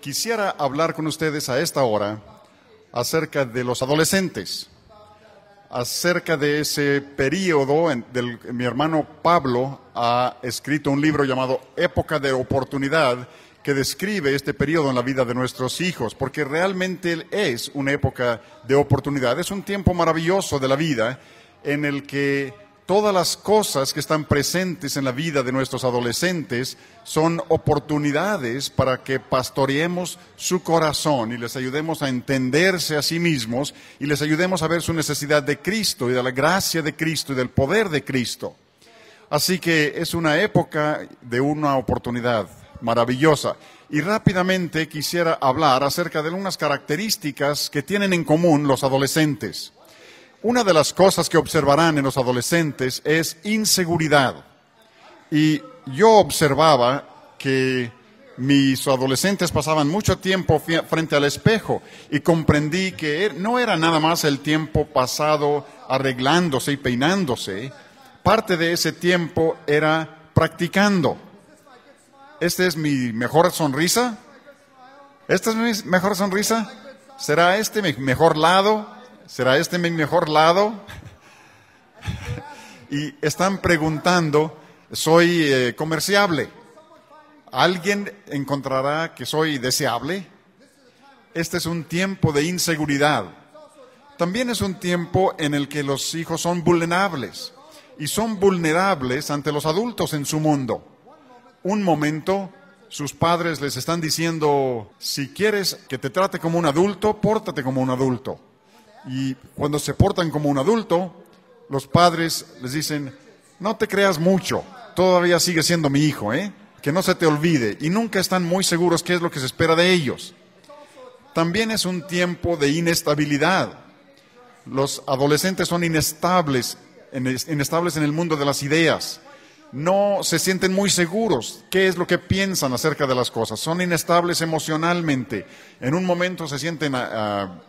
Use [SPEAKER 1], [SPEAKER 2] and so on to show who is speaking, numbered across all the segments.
[SPEAKER 1] Quisiera hablar con ustedes a esta hora acerca de los adolescentes, acerca de ese periodo mi hermano Pablo ha escrito un libro llamado Época de Oportunidad, que describe este periodo en la vida de nuestros hijos, porque realmente es una época de oportunidad. Es un tiempo maravilloso de la vida en el que todas las cosas que están presentes en la vida de nuestros adolescentes son oportunidades para que pastoreemos su corazón y les ayudemos a entenderse a sí mismos y les ayudemos a ver su necesidad de Cristo y de la gracia de Cristo y del poder de Cristo. Así que es una época de una oportunidad maravillosa. Y rápidamente quisiera hablar acerca de unas características que tienen en común los adolescentes. Una de las cosas que observarán en los adolescentes es inseguridad. Y yo observaba que mis adolescentes pasaban mucho tiempo frente al espejo y comprendí que no era nada más el tiempo pasado arreglándose y peinándose. Parte de ese tiempo era practicando. ¿Esta es mi mejor sonrisa? ¿Esta es mi mejor sonrisa? ¿Será este mi mejor lado? ¿Será este mi mejor lado? Y están preguntando, ¿soy comerciable? ¿Alguien encontrará que soy deseable? Este es un tiempo de inseguridad. También es un tiempo en el que los hijos son vulnerables. Y son vulnerables ante los adultos en su mundo. Un momento, sus padres les están diciendo, si quieres que te trate como un adulto, pórtate como un adulto. Y cuando se portan como un adulto, los padres les dicen, no te creas mucho, todavía sigue siendo mi hijo, que no se te olvide. Y nunca están muy seguros qué es lo que se espera de ellos. También es un tiempo de inestabilidad. Los adolescentes son inestables en el mundo de las ideas. No se sienten muy seguros qué es lo que piensan acerca de las cosas. Son inestables emocionalmente. En un momento se sienten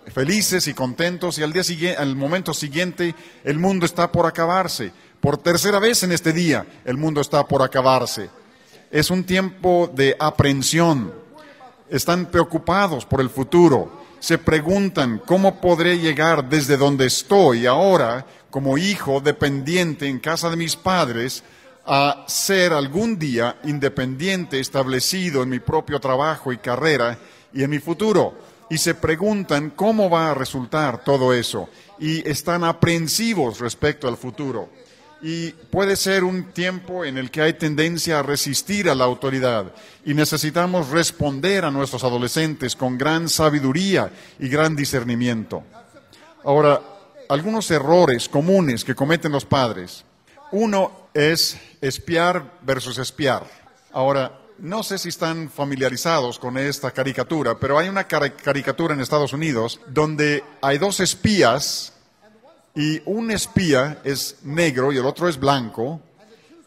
[SPEAKER 1] felices y contentos y al momento siguiente el mundo está por acabarse. Por tercera vez en este día el mundo está por acabarse. Es un tiempo de aprensión. Están preocupados por el futuro. Se preguntan, ¿cómo podré llegar desde donde estoy ahora como hijo dependiente en casa de mis padres a ser algún día independiente, establecido en mi propio trabajo y carrera y en mi futuro? Y se preguntan cómo va a resultar todo eso. Y están aprensivos respecto al futuro. Y puede ser un tiempo en el que hay tendencia a resistir a la autoridad. Y necesitamos responder a nuestros adolescentes con gran sabiduría y gran discernimiento. Ahora, algunos errores comunes que cometen los padres. Uno es espiar versus espiar. Ahora, no sé si están familiarizados con esta caricatura, pero hay una caricatura en Estados Unidos donde hay dos espías y un espía es negro y el otro es blanco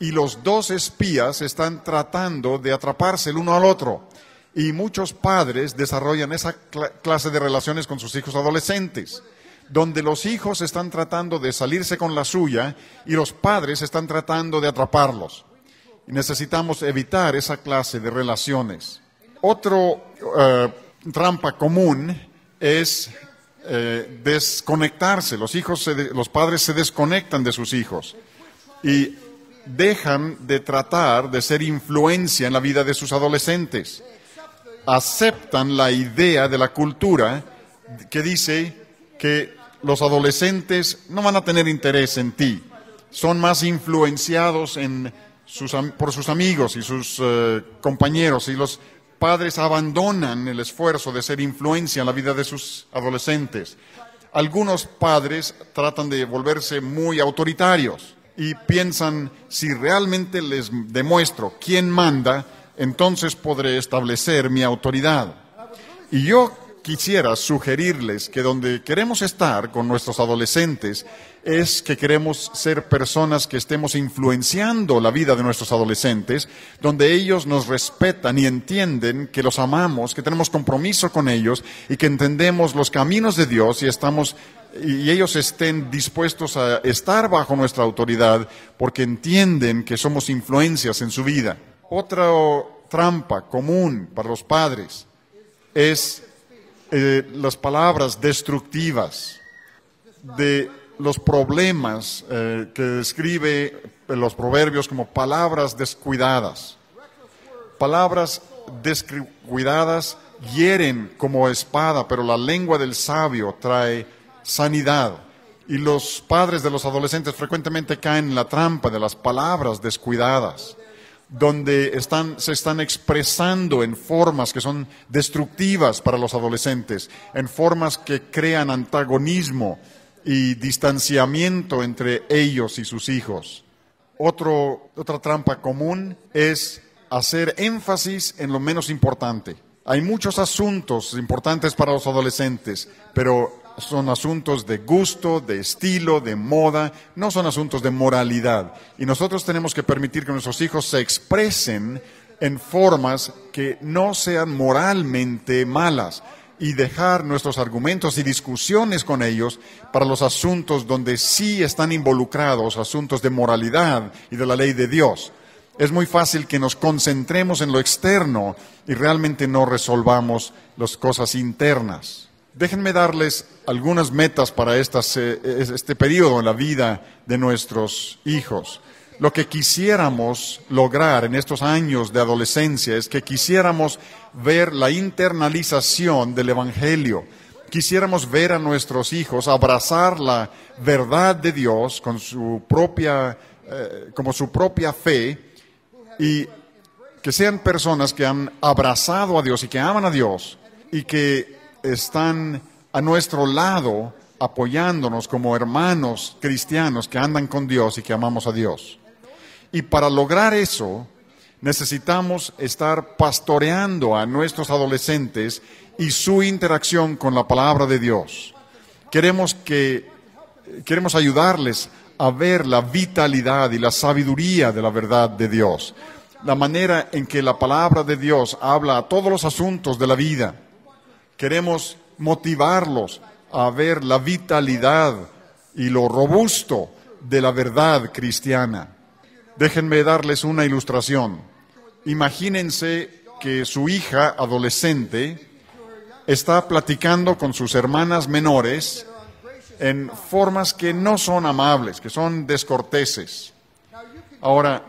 [SPEAKER 1] y los dos espías están tratando de atraparse el uno al otro. Y muchos padres desarrollan esa clase de relaciones con sus hijos adolescentes, donde los hijos están tratando de salirse con la suya y los padres están tratando de atraparlos. Y necesitamos evitar esa clase de relaciones. Otro trampa común es desconectarse. Los padres se desconectan de sus hijos y dejan de tratar de ser influencia en la vida de sus adolescentes. Aceptan la idea de la cultura que dice que los adolescentes no van a tener interés en ti. Son más influenciados por sus amigos y sus compañeros, y los padres abandonan el esfuerzo de ser influencia en la vida de sus adolescentes. Algunos padres tratan de volverse muy autoritarios y piensan, si realmente les demuestro quién manda, entonces podré establecer mi autoridad. Y yo quisiera sugerirles que donde queremos estar con nuestros adolescentes es que queremos ser personas que estemos influenciando la vida de nuestros adolescentes, donde ellos nos respetan y entienden que los amamos, que tenemos compromiso con ellos y que entendemos los caminos de Dios y ellos estén dispuestos a estar bajo nuestra autoridad porque entienden que somos influencias en su vida. Otra trampa común para los padres es las palabras destructivas, de los problemas que describe los proverbios como palabras descuidadas. Palabras descuidadas hieren como espada, pero la lengua del sabio trae sanidad. Y los padres de los adolescentes frecuentemente caen en la trampa de las palabras descuidadas, donde se están expresando en formas que son destructivas para los adolescentes, en formas que crean antagonismo y distanciamiento entre ellos y sus hijos. Otra trampa común es hacer énfasis en lo menos importante. Hay muchos asuntos importantes para los adolescentes, pero son asuntos de gusto, de estilo, de moda, no son asuntos de moralidad. Y nosotros tenemos que permitir que nuestros hijos se expresen en formas que no sean moralmente malas y dejar nuestros argumentos y discusiones con ellos para los asuntos donde sí están involucrados asuntos de moralidad y de la ley de Dios. Es muy fácil que nos concentremos en lo externo y realmente no resolvamos las cosas internas. Déjenme darles algunas metas para este periodo en la vida de nuestros hijos. Lo que quisiéramos lograr en estos años de adolescencia es que quisiéramos ver la internalización del Evangelio. Quisiéramos ver a nuestros hijos abrazar la verdad de Dios como su propia fe, y que sean personas que han abrazado a Dios y que aman a Dios y que están a nuestro lado apoyándonos como hermanos cristianos que andan con Dios y que amamos a Dios. Y para lograr eso necesitamos estar pastoreando a nuestros adolescentes y su interacción con la palabra de Dios. Queremos ayudarles a ver la vitalidad y la sabiduría de la verdad de Dios, la manera en que la palabra de Dios habla a todos los asuntos de la vida. Queremos motivarlos a ver la vitalidad y lo robusto de la verdad cristiana. Déjenme darles una ilustración. Imagínense que su hija adolescente está platicando con sus hermanas menores en formas que no son amables, que son descorteses. Ahora,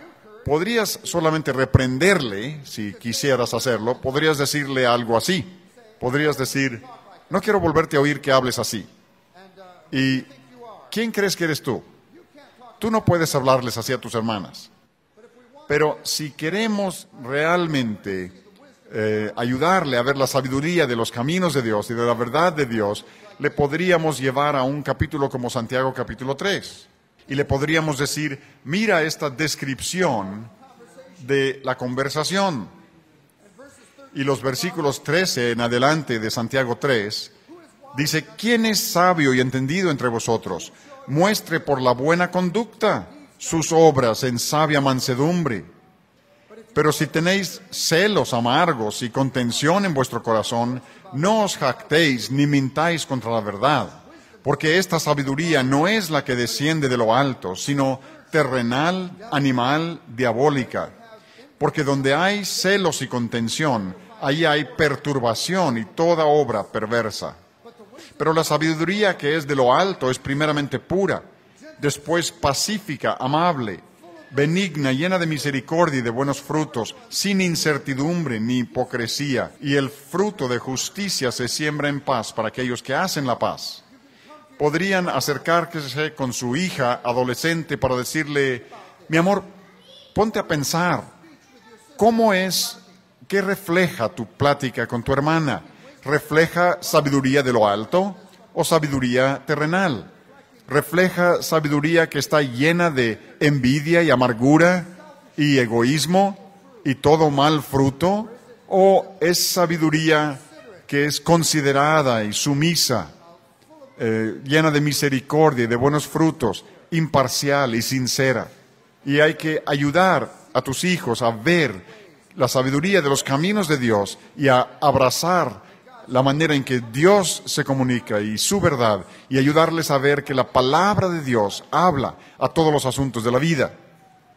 [SPEAKER 1] podrías solamente reprenderle, si quisieras hacerlo, podrías decirle algo así. Podrías decir: no quiero volverte a oír que hables así. ¿Y quién crees que eres tú? Tú no puedes hablarles así a tus hermanas. Pero si queremos realmente ayudarle a ver la sabiduría de los caminos de Dios y de la verdad de Dios, le podríamos llevar a un capítulo como Santiago capítulo 3. Y le podríamos decir: mira esta descripción de la conversación. Y los versículos 13 en adelante de Santiago 3, dice: ¿quién es sabio y entendido entre vosotros? Muestre por la buena conducta sus obras en sabia mansedumbre. Pero si tenéis celos amargos y contención en vuestro corazón, no os jactéis ni mintáis contra la verdad, porque esta sabiduría no es la que desciende de lo alto, sino terrenal, animal, diabólica. Porque donde hay celos y contención, ahí hay perturbación y toda obra perversa. Pero la sabiduría que es de lo alto es primeramente pura, después pacífica, amable, benigna, llena de misericordia y de buenos frutos, sin incertidumbre ni hipocresía. Y el fruto de justicia se siembra en paz para aquellos que hacen la paz. Podrían acercarse con su hija adolescente para decirle: mi amor, ponte a pensar, ¿qué refleja tu plática con tu hermana? ¿Refleja sabiduría de lo alto o sabiduría terrenal? ¿Refleja sabiduría que está llena de envidia y amargura y egoísmo y todo mal fruto? ¿O es sabiduría que es considerada y sumisa, llena de misericordia y de buenos frutos, imparcial y sincera? Y hay que ayudar a tus hijos a ver la sabiduría de los caminos de Dios y a abrazar la manera en que Dios se comunica y su verdad, y ayudarles a ver que la palabra de Dios habla a todos los asuntos de la vida.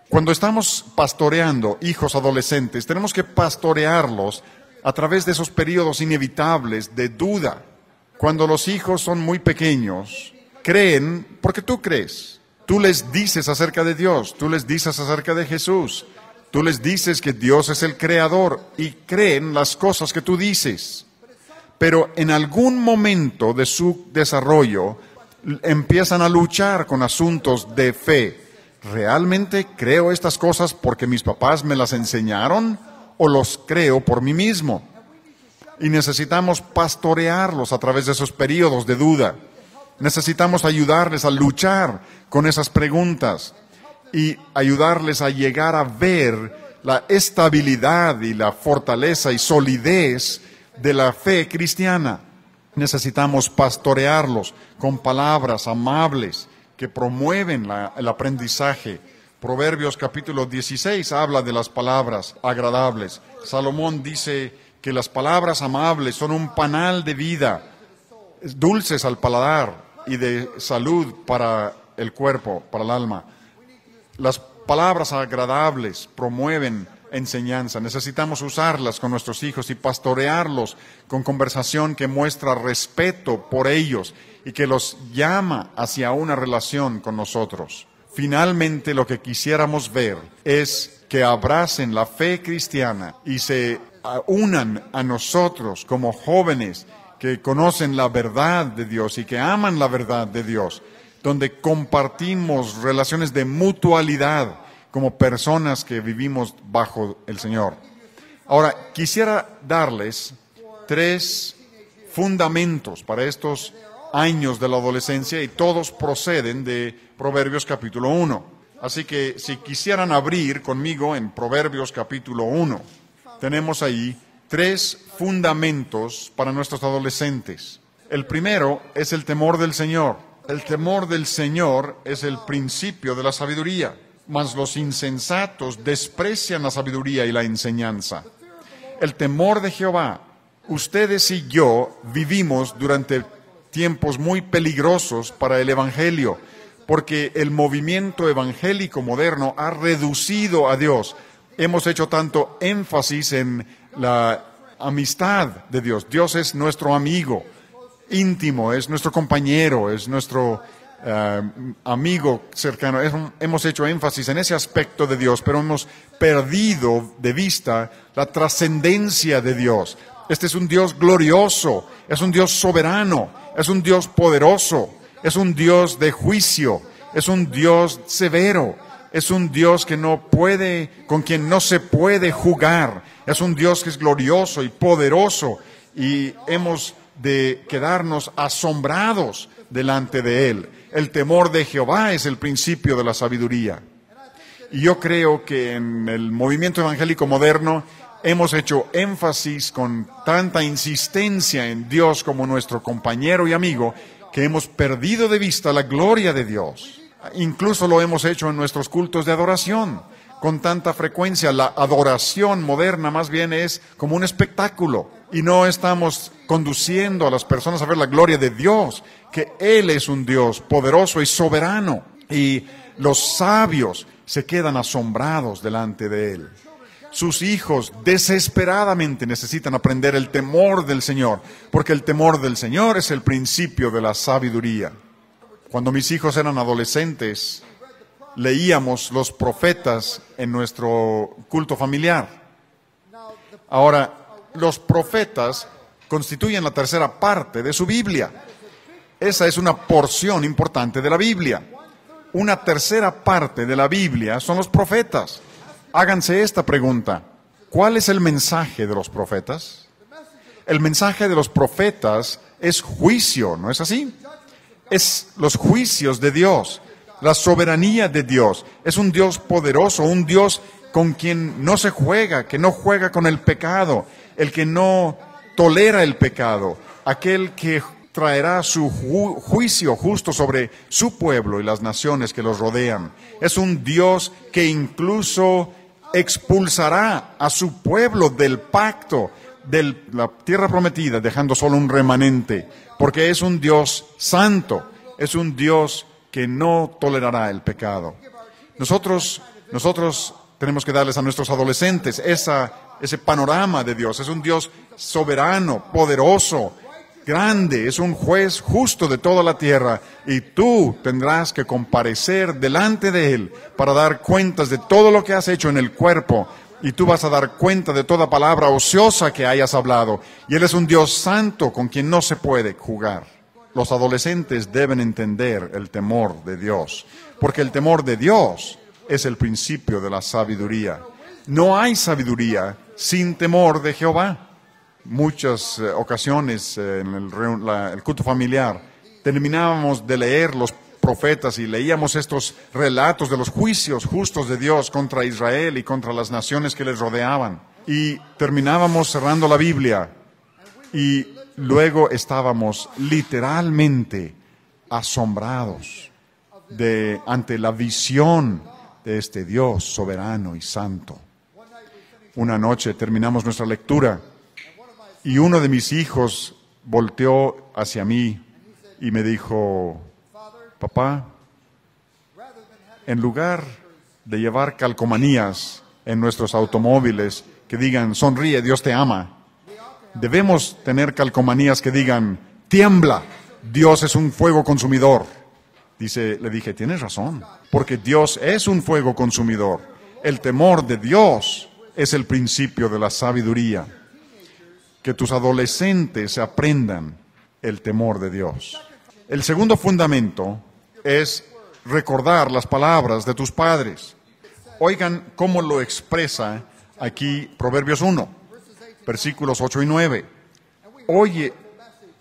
[SPEAKER 1] Cuando estamos pastoreando hijos adolescentes, tenemos que pastorearlos a través de esos periodos inevitables de duda. Cuando los hijos son muy pequeños, creen porque tú crees. Tú les dices acerca de Dios, tú les dices acerca de Jesús, tú les dices que Dios es el creador y creen las cosas que tú dices. Pero en algún momento de su desarrollo empiezan a luchar con asuntos de fe. ¿Realmente creo estas cosas porque mis papás me las enseñaron o los creo por mí mismo? Y necesitamos pastorearlos a través de esos periodos de duda. Necesitamos ayudarles a luchar con esas preguntas y ayudarles a llegar a ver la estabilidad y la fortaleza y solidez de la fe cristiana. Necesitamos pastorearlos con palabras amables que promueven el aprendizaje. Proverbios capítulo 16 habla de las palabras agradables. Salomón dice que las palabras amables son un panal de vida, dulces al paladar y de salud para el cuerpo, para el alma. Las palabras agradables promueven enseñanza. Necesitamos usarlas con nuestros hijos y pastorearlos con conversación que muestra respeto por ellos y que los llama hacia una relación con nosotros. Finalmente, lo que quisiéramos ver es que abracen la fe cristiana y se unan a nosotros como jóvenes que conocen la verdad de Dios y que aman la verdad de Dios, donde compartimos relaciones de mutualidad como personas que vivimos bajo el Señor. Ahora, quisiera darles 3 fundamentos para estos años de la adolescencia y todos proceden de Proverbios capítulo 1. Así que si quisieran abrir conmigo en Proverbios capítulo 1, tenemos ahí 3 fundamentos para nuestros adolescentes. El primero es el temor del Señor. El temor del Señor es el principio de la sabiduría, mas los insensatos desprecian la sabiduría y la enseñanza. El temor de Jehová. Ustedes y yo vivimos durante tiempos muy peligrosos para el Evangelio, porque el movimiento evangélico moderno ha reducido a Dios. Hemos hecho tanto énfasis en la amistad de Dios. Dios es nuestro amigo íntimo, es nuestro compañero, es nuestro amigo cercano. Hemos hecho énfasis en ese aspecto de Dios, pero hemos perdido de vista la trascendencia de Dios. Este es un Dios glorioso, es un Dios soberano, es un Dios poderoso, es un Dios de juicio, es un Dios severo, es un Dios con quien no se puede jugar, es un Dios que es glorioso y poderoso y hemos de quedarnos asombrados delante de Él. El temor de Jehová es el principio de la sabiduría. Y yo creo que en el movimiento evangélico moderno hemos hecho énfasis con tanta insistencia en Dios como nuestro compañero y amigo que hemos perdido de vista la gloria de Dios. Incluso lo hemos hecho en nuestros cultos de adoración con tanta frecuencia. La adoración moderna más bien es como un espectáculo y no estamos conduciendo a las personas a ver la gloria de Dios, que Él es un Dios poderoso y soberano y los sabios se quedan asombrados delante de Él. Sus hijos desesperadamente necesitan aprender el temor del Señor, porque el temor del Señor es el principio de la sabiduría. Cuando mis hijos eran adolescentes, leíamos los profetas en nuestro culto familiar. Ahora, los profetas constituyen la tercera parte de su Biblia. Esa es una porción importante de la Biblia. Una tercera parte de la Biblia son los profetas. Háganse esta pregunta: ¿cuál es el mensaje de los profetas? El mensaje de los profetas es juicio, ¿no es así? Es los juicios de Dios, la soberanía de Dios. Es un Dios poderoso, un Dios con quien no se juega, que no juega con el pecado, el que no tolera el pecado, aquel que traerá su juicio justo sobre su pueblo y las naciones que los rodean. Es un Dios que incluso expulsará a su pueblo del pacto, de la tierra prometida, dejando solo un remanente, porque es un Dios santo, es un Dios que no tolerará el pecado. Nosotros tenemos que darles a nuestros adolescentes esa ese panorama de Dios. Es un Dios soberano, poderoso, grande, es un juez justo de toda la tierra, y tú tendrás que comparecer delante de Él para dar cuentas de todo lo que has hecho en el cuerpo, y tú vas a dar cuenta de toda palabra ociosa que hayas hablado, y Él es un Dios santo con quien no se puede jugar. Los adolescentes deben entender el temor de Dios, porque el temor de Dios es el principio de la sabiduría. No hay sabiduría sin temor de Jehová. Muchas ocasiones en el culto familiar terminábamos de leer los profetas y leíamos estos relatos de los juicios justos de Dios contra Israel y contra las naciones que les rodeaban. Y terminábamos cerrando la Biblia y luego estábamos literalmente asombrados ante la visión de este Dios soberano y santo. Una noche terminamos nuestra lectura y uno de mis hijos volteó hacia mí y me dijo: papá, en lugar de llevar calcomanías en nuestros automóviles que digan sonríe, Dios te ama, debemos tener calcomanías que digan tiembla, Dios es un fuego consumidor. Le dije, tienes razón, porque Dios es un fuego consumidor. El temor de Dios es el principio de la sabiduría. Que tus adolescentes aprendan el temor de Dios. El segundo fundamento es recordar las palabras de tus padres. Oigan cómo lo expresa aquí Proverbios 1, versículos 8 y 9. Hoy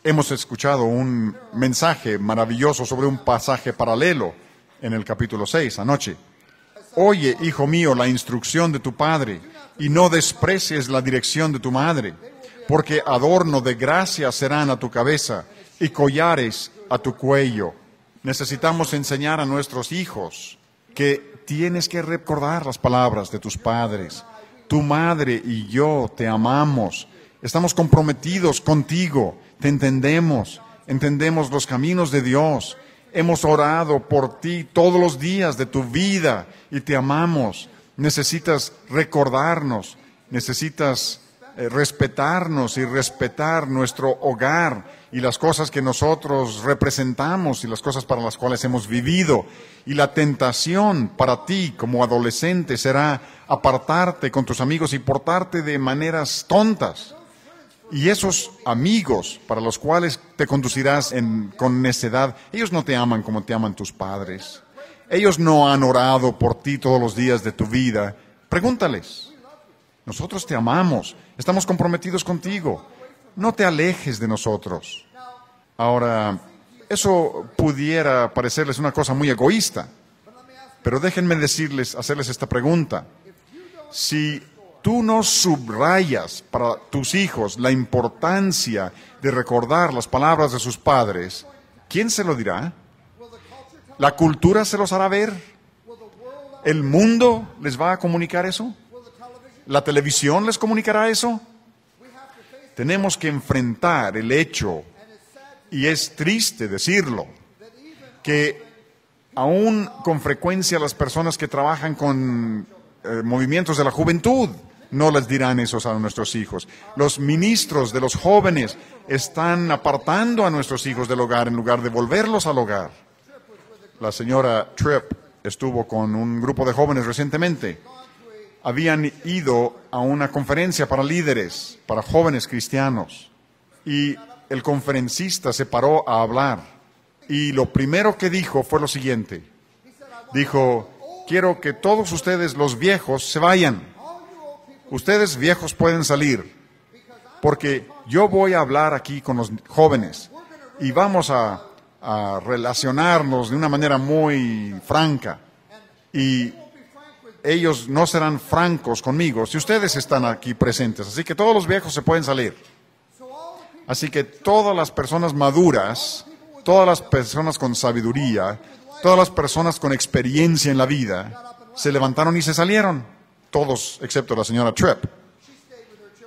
[SPEAKER 1] hemos escuchado un mensaje maravilloso sobre un pasaje paralelo en el capítulo 6 anoche. Oye, hijo mío, la instrucción de tu padre, y no desprecies la dirección de tu madre, porque adorno de gracia serán a tu cabeza y collares a tu cuello. Necesitamos enseñar a nuestros hijos que tienes que recordar las palabras de tus padres. Tu madre y yo te amamos, estamos comprometidos contigo, te entendemos los caminos de Dios, hemos orado por ti todos los días de tu vida y te amamos. Necesitas recordarnos, necesitas respetarnos y respetar nuestro hogar y las cosas que nosotros representamos y las cosas para las cuales hemos vivido. Y la tentación para ti como adolescente será apartarte con tus amigos y portarte de maneras tontas. Y esos amigos para los cuales te conducirás con necedad, ellos no te aman como te aman tus padres. Ellos no han orado por ti todos los días de tu vida. Pregúntales. Nosotros te amamos, estamos comprometidos contigo. No te alejes de nosotros. Ahora, eso pudiera parecerles una cosa muy egoísta, pero déjenme hacerles esta pregunta. Si tú no subrayas para tus hijos la importancia de recordar las palabras de sus padres, ¿quién se lo dirá? ¿La cultura se los hará ver? ¿El mundo les va a comunicar eso? ¿La televisión les comunicará eso? Tenemos que enfrentar el hecho, y es triste decirlo, que aún con frecuencia las personas que trabajan con movimientos de la juventud no les dirán eso a nuestros hijos. Los ministros de los jóvenes están apartando a nuestros hijos del hogar en lugar de volverlos al hogar. La señora Tripp estuvo con un grupo de jóvenes recientemente. Habían ido a una conferencia para líderes, para jóvenes cristianos, y el conferencista se paró a hablar, y lo primero que dijo fue lo siguiente. Dijo: quiero que todos ustedes los viejos se vayan. Ustedes viejos pueden salir, porque yo voy a hablar aquí con los jóvenes, y vamos a relacionarnos de una manera muy franca, y ellos no serán francos conmigo si ustedes están aquí presentes. Así que todos los viejos se pueden salir. Así que todas las personas maduras, todas las personas con sabiduría, todas las personas con experiencia en la vida, se levantaron y se salieron. Todos, excepto la señora Tripp.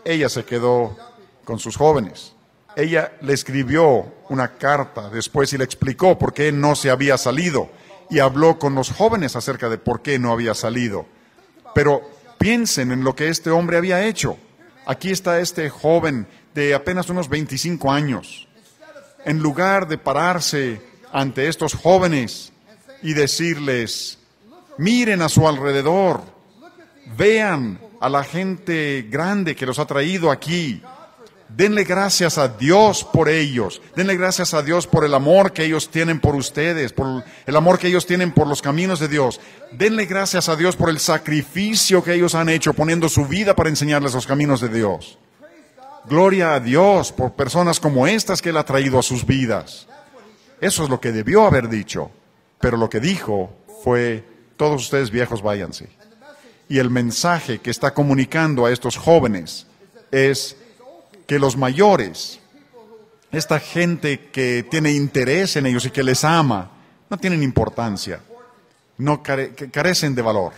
[SPEAKER 1] Ella se quedó con sus jóvenes. Ella le escribió una carta después y le explicó por qué no se había salido. Y habló con los jóvenes acerca de por qué no había salido. Pero Piensen en lo que este hombre había hecho. Aquí está este joven de apenas unos 25 años. En lugar de pararse ante estos jóvenes y decirles, miren a su alrededor, vean a la gente grande que los ha traído aquí, denle gracias a Dios por ellos, denle gracias a Dios por el amor que ellos tienen por ustedes, por el amor que ellos tienen por los caminos de Dios, denle gracias a Dios por el sacrificio que ellos han hecho poniendo su vida para enseñarles los caminos de Dios. Gloria a Dios por personas como estas que Él ha traído a sus vidas. Eso es lo que debió haber dicho, pero lo que dijo fue, todos ustedes viejos váyanse. Y el mensaje que está comunicando a estos jóvenes es que los mayores, esta gente que tiene interés en ellos y que les ama, no tienen importancia, no carecen de valor.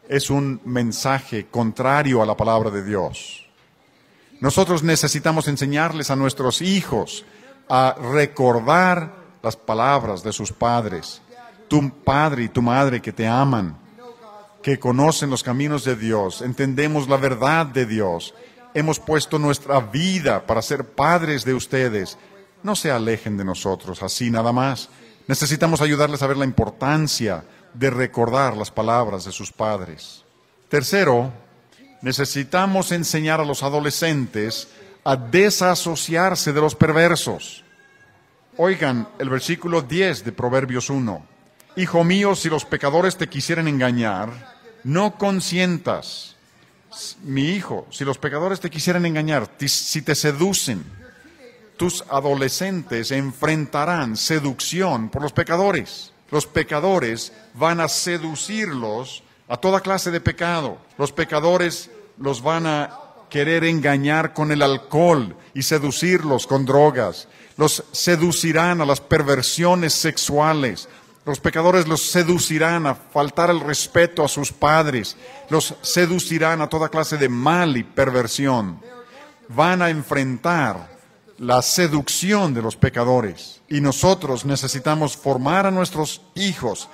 [SPEAKER 1] Es un mensaje contrario a la palabra de Dios. Nosotros necesitamos enseñarles a nuestros hijos a recordar las palabras de sus padres. Tu padre y tu madre que te aman, que conocen los caminos de Dios, entendemos la verdad de Dios. Hemos puesto nuestra vida para ser padres de ustedes. No se alejen de nosotros así nada más. Necesitamos ayudarles a ver la importancia de recordar las palabras de sus padres. Tercero, necesitamos enseñar a los adolescentes a desasociarse de los perversos. Oigan el versículo 10 de Proverbios 1. Hijo mío, si los pecadores te quisieren engañar, no consientas. Mi hijo, si los pecadores te quisieran engañar, si te seducen, tus adolescentes enfrentarán seducción por los pecadores. Los pecadores van a seducirlos a toda clase de pecado. Los pecadores los van a querer engañar con el alcohol y seducirlos con drogas. Los seducirán a las perversiones sexuales. Los pecadores los seducirán a faltar el respeto a sus padres. Los seducirán a toda clase de mal y perversión. Van a enfrentar la seducción de los pecadores. Y nosotros necesitamos formar a nuestros hijos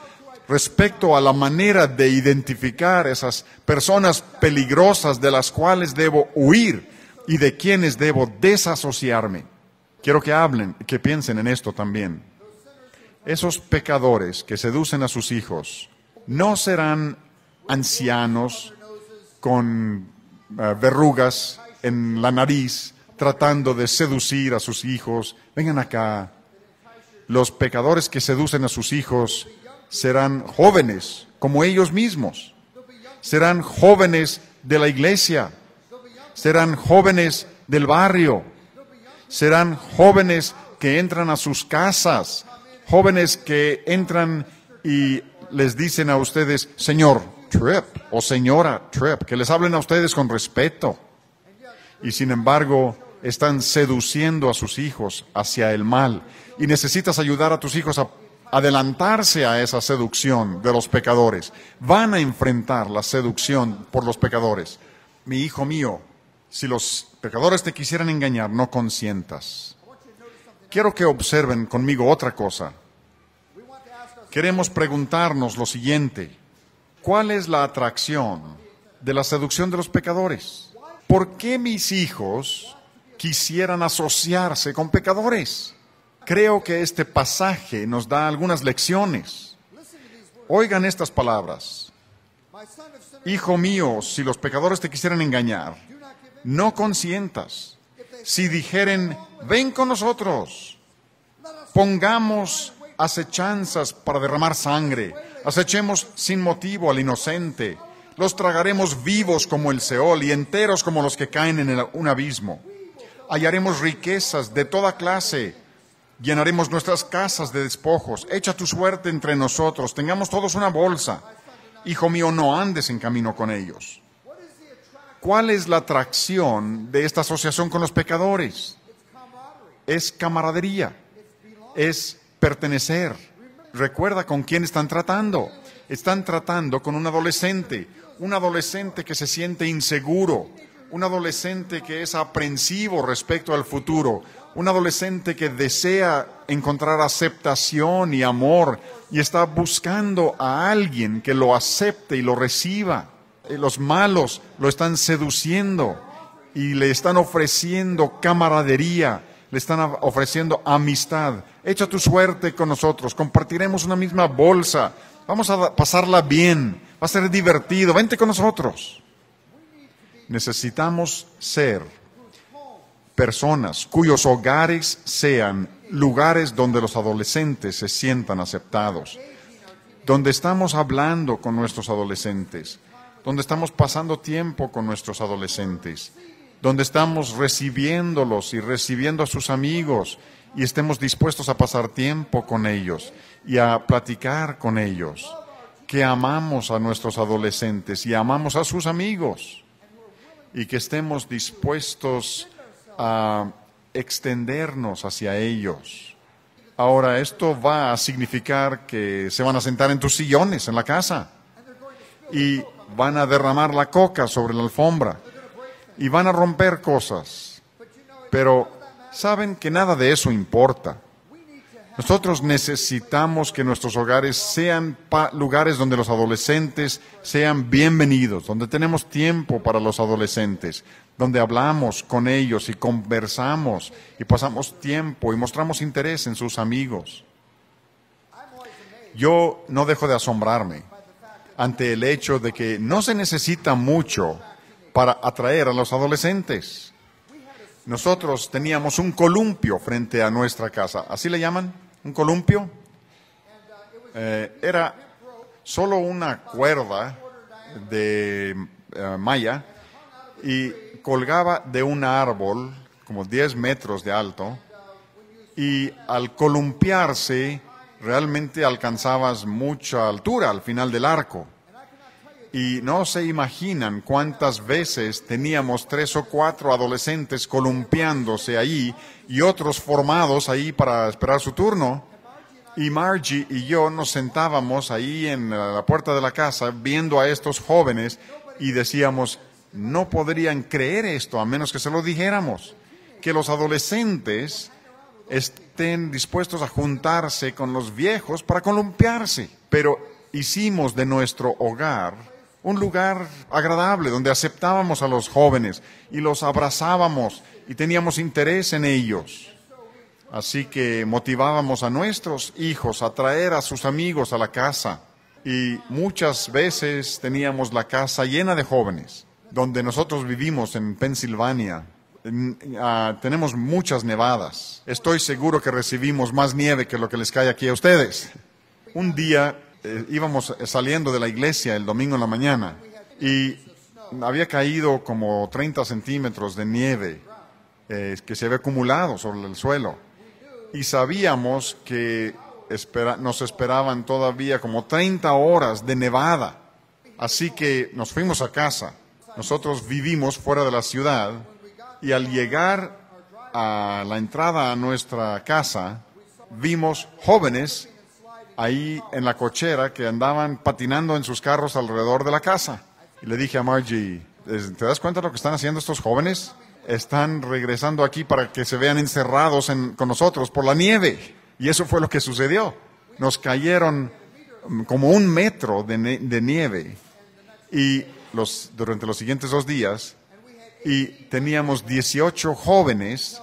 [SPEAKER 1] respecto a la manera de identificar esas personas peligrosas de las cuales debo huir y de quienes debo desasociarme. Quiero que hablen, que piensen en esto también. Esos pecadores que seducen a sus hijos no serán ancianos con verrugas en la nariz tratando de seducir a sus hijos. Vengan acá. Los pecadores que seducen a sus hijos serán jóvenes como ellos mismos. Serán jóvenes de la iglesia. Serán jóvenes del barrio. Serán jóvenes que entran a sus casas. Jóvenes que entran y les dicen a ustedes, señor Tripp o señora Tripp, que les hablen a ustedes con respeto. Y sin embargo, están seduciendo a sus hijos hacia el mal. Y necesitas ayudar a tus hijos a adelantarse a esa seducción de los pecadores. Van a enfrentar la seducción por los pecadores. Mi hijo mío, si los pecadores te quisieran engañar, no consientas. Quiero que observen conmigo otra cosa. Queremos preguntarnos lo siguiente. ¿Cuál es la atracción de la seducción de los pecadores? ¿Por qué mis hijos quisieran asociarse con pecadores? Creo que este pasaje nos da algunas lecciones. Oigan estas palabras. Hijo mío, si los pecadores te quisieran engañar, no consientas. Si dijeren, ven con nosotros, pongamos acechanzas para derramar sangre, acechemos sin motivo al inocente, los tragaremos vivos como el Seol y enteros como los que caen en un abismo. Hallaremos riquezas de toda clase, llenaremos nuestras casas de despojos, echa tu suerte entre nosotros, tengamos todos una bolsa. Hijo mío, no andes en camino con ellos. ¿Cuál es la atracción de esta asociación con los pecadores? Es camaradería, es pertenecer. Recuerda con quién están tratando. Están tratando con un adolescente que se siente inseguro, un adolescente que es aprensivo respecto al futuro, un adolescente que desea encontrar aceptación y amor y está buscando a alguien que lo acepte y lo reciba. los malos lo están seduciendo y le están ofreciendo camaradería, le están ofreciendo amistad. Echa tu suerte con nosotros, compartiremos una misma bolsa, vamos a pasarla bien, va a ser divertido, vente con nosotros. Necesitamos ser personas cuyos hogares sean lugares donde los adolescentes se sientan aceptados, donde estamos hablando con nuestros adolescentes, donde estamos pasando tiempo con nuestros adolescentes, donde estamos recibiéndolos y recibiendo a sus amigos y estemos dispuestos a pasar tiempo con ellos y a platicar con ellos, que amamos a nuestros adolescentes y amamos a sus amigos y que estemos dispuestos a extendernos hacia ellos. Ahora, esto va a significar que se van a sentar en tus sillones en la casa y van a derramar la coca sobre la alfombra y van a romper cosas. Pero saben que nada de eso importa. Nosotros necesitamos que nuestros hogares sean lugares donde los adolescentes sean bienvenidos, donde tenemos tiempo para los adolescentes, donde hablamos con ellos y conversamos y pasamos tiempo y mostramos interés en sus amigos. Yo no dejo de asombrarme ante el hecho de que no se necesita mucho para atraer a los adolescentes. Nosotros teníamos un columpio frente a nuestra casa, ¿así le llaman? ¿Un columpio? Era solo una cuerda de malla y colgaba de un árbol como 10 metros de alto y al columpiarse realmente alcanzabas mucha altura al final del arco. Y no se imaginan cuántas veces teníamos 3 o 4 adolescentes columpiándose ahí y otros formados ahí para esperar su turno. Y Margie y yo nos sentábamos ahí en la puerta de la casa viendo a estos jóvenes y decíamos, no podrían creer esto a menos que se lo dijéramos, que los adolescentes estén dispuestos a juntarse con los viejos para columpiarse. Pero hicimos de nuestro hogar un lugar agradable donde aceptábamos a los jóvenes y los abrazábamos y teníamos interés en ellos. Así que motivábamos a nuestros hijos a traer a sus amigos a la casa y muchas veces teníamos la casa llena de jóvenes. Donde nosotros vivimos en Pensilvania, tenemos muchas nevadas. Estoy seguro que recibimos más nieve que lo que les cae aquí a ustedes. Un día íbamos saliendo de la iglesia el domingo en la mañana y había caído como 30 centímetros de nieve que se había acumulado sobre el suelo. Y sabíamos que nos esperaban todavía como 30 horas de nevada. Así que nos fuimos a casa. Nosotros vivimos fuera de la ciudad y al llegar a la entrada a nuestra casa, vimos jóvenes ahí en la cochera que andaban patinando en sus carros alrededor de la casa. Y le dije a Margie, ¿te das cuenta de lo que están haciendo estos jóvenes? Están regresando aquí para que se vean encerrados con nosotros por la nieve. Y eso fue lo que sucedió. Nos cayeron como 1 metro de nieve y durante los siguientes 2 días, y teníamos 18 jóvenes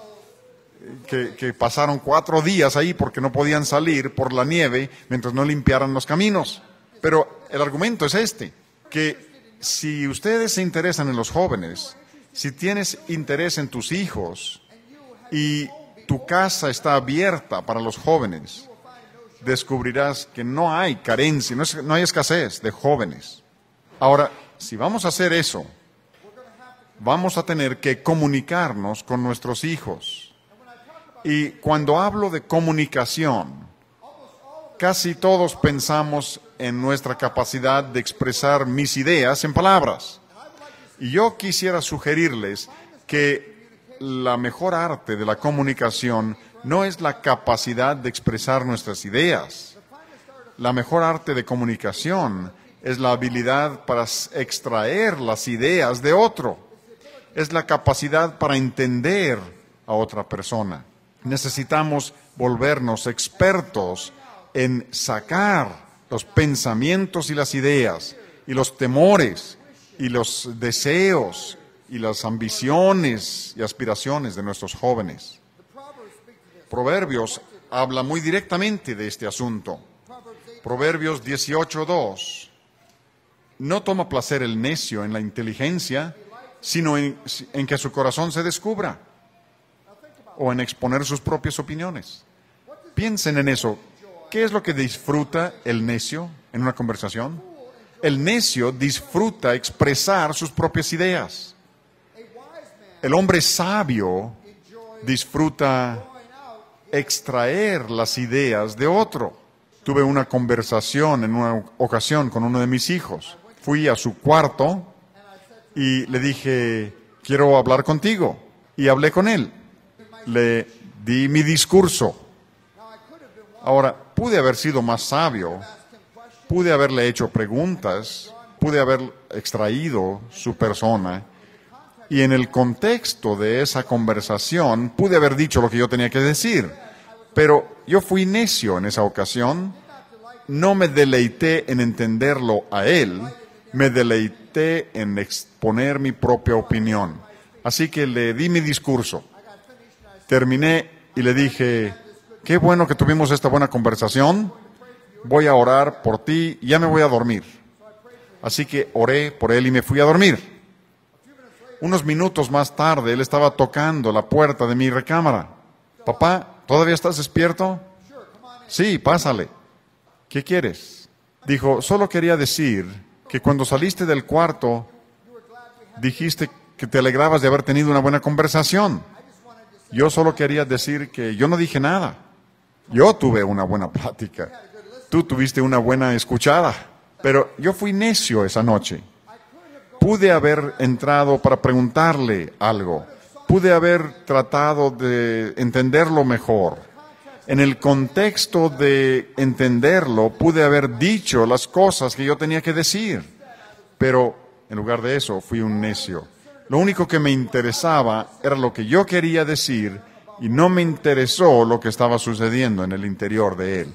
[SPEAKER 1] que pasaron 4 días ahí porque no podían salir por la nieve mientras no limpiaran los caminos. Pero el argumento es que si ustedes se interesan en los jóvenes, si tienes interés en tus hijos y tu casa está abierta para los jóvenes, descubrirás que no hay carencia, no hay escasez de jóvenes. Ahora, si vamos a hacer eso, vamos a tener que comunicarnos con nuestros hijos. Y cuando hablo de comunicación, casi todos pensamos en nuestra capacidad de expresar mis ideas en palabras. Y yo quisiera sugerirles que la mejor arte de la comunicación no es la capacidad de expresar nuestras ideas. La mejor arte de comunicación es la habilidad para extraer las ideas de otro. Es la capacidad para entender a otra persona. Necesitamos volvernos expertos en sacar los pensamientos y las ideas y los temores y los deseos y las ambiciones y aspiraciones de nuestros jóvenes. Proverbios habla muy directamente de este asunto. Proverbios 18:2. No toma placer el necio en la inteligencia, sino en que su corazón se descubra, o en exponer sus propias opiniones. Piensen en eso. ¿Qué es lo que disfruta el necio en una conversación? El necio disfruta expresar sus propias ideas. El hombre sabio disfruta extraer las ideas de otro. Tuve una conversación en una ocasión con uno de mis hijos. Fui a su cuarto y le dije, quiero hablar contigo. Y hablé con él. Le di mi discurso. Ahora, pude haber sido más sabio, pude haberle hecho preguntas, pude haber extraído su persona, y en el contexto de esa conversación pude haber dicho lo que yo tenía que decir. Pero yo fui necio en esa ocasión, no me deleité en entenderlo a él, me deleité en exponer mi propia opinión. Así que le di mi discurso. Terminé y le dije, qué bueno que tuvimos esta buena conversación, voy a orar por ti y ya me voy a dormir. Así que oré por él y me fui a dormir. Unos minutos más tarde, él estaba tocando la puerta de mi recámara. Papá, ¿todavía estás despierto? Sí, pásale. ¿Qué quieres? Dijo, solo quería decir que cuando saliste del cuarto, dijiste que te alegrabas de haber tenido una buena conversación. Yo solo quería decir que yo no dije nada. Yo tuve una buena plática. Tú tuviste una buena escuchada. Pero yo fui necio esa noche. Pude haber entrado para preguntarle algo. Pude haber tratado de entenderlo mejor. En el contexto de entenderlo, pude haber dicho las cosas que yo tenía que decir. Pero en lugar de eso, fui un necio. Lo único que me interesaba era lo que yo quería decir y no me interesó lo que estaba sucediendo en el interior de él.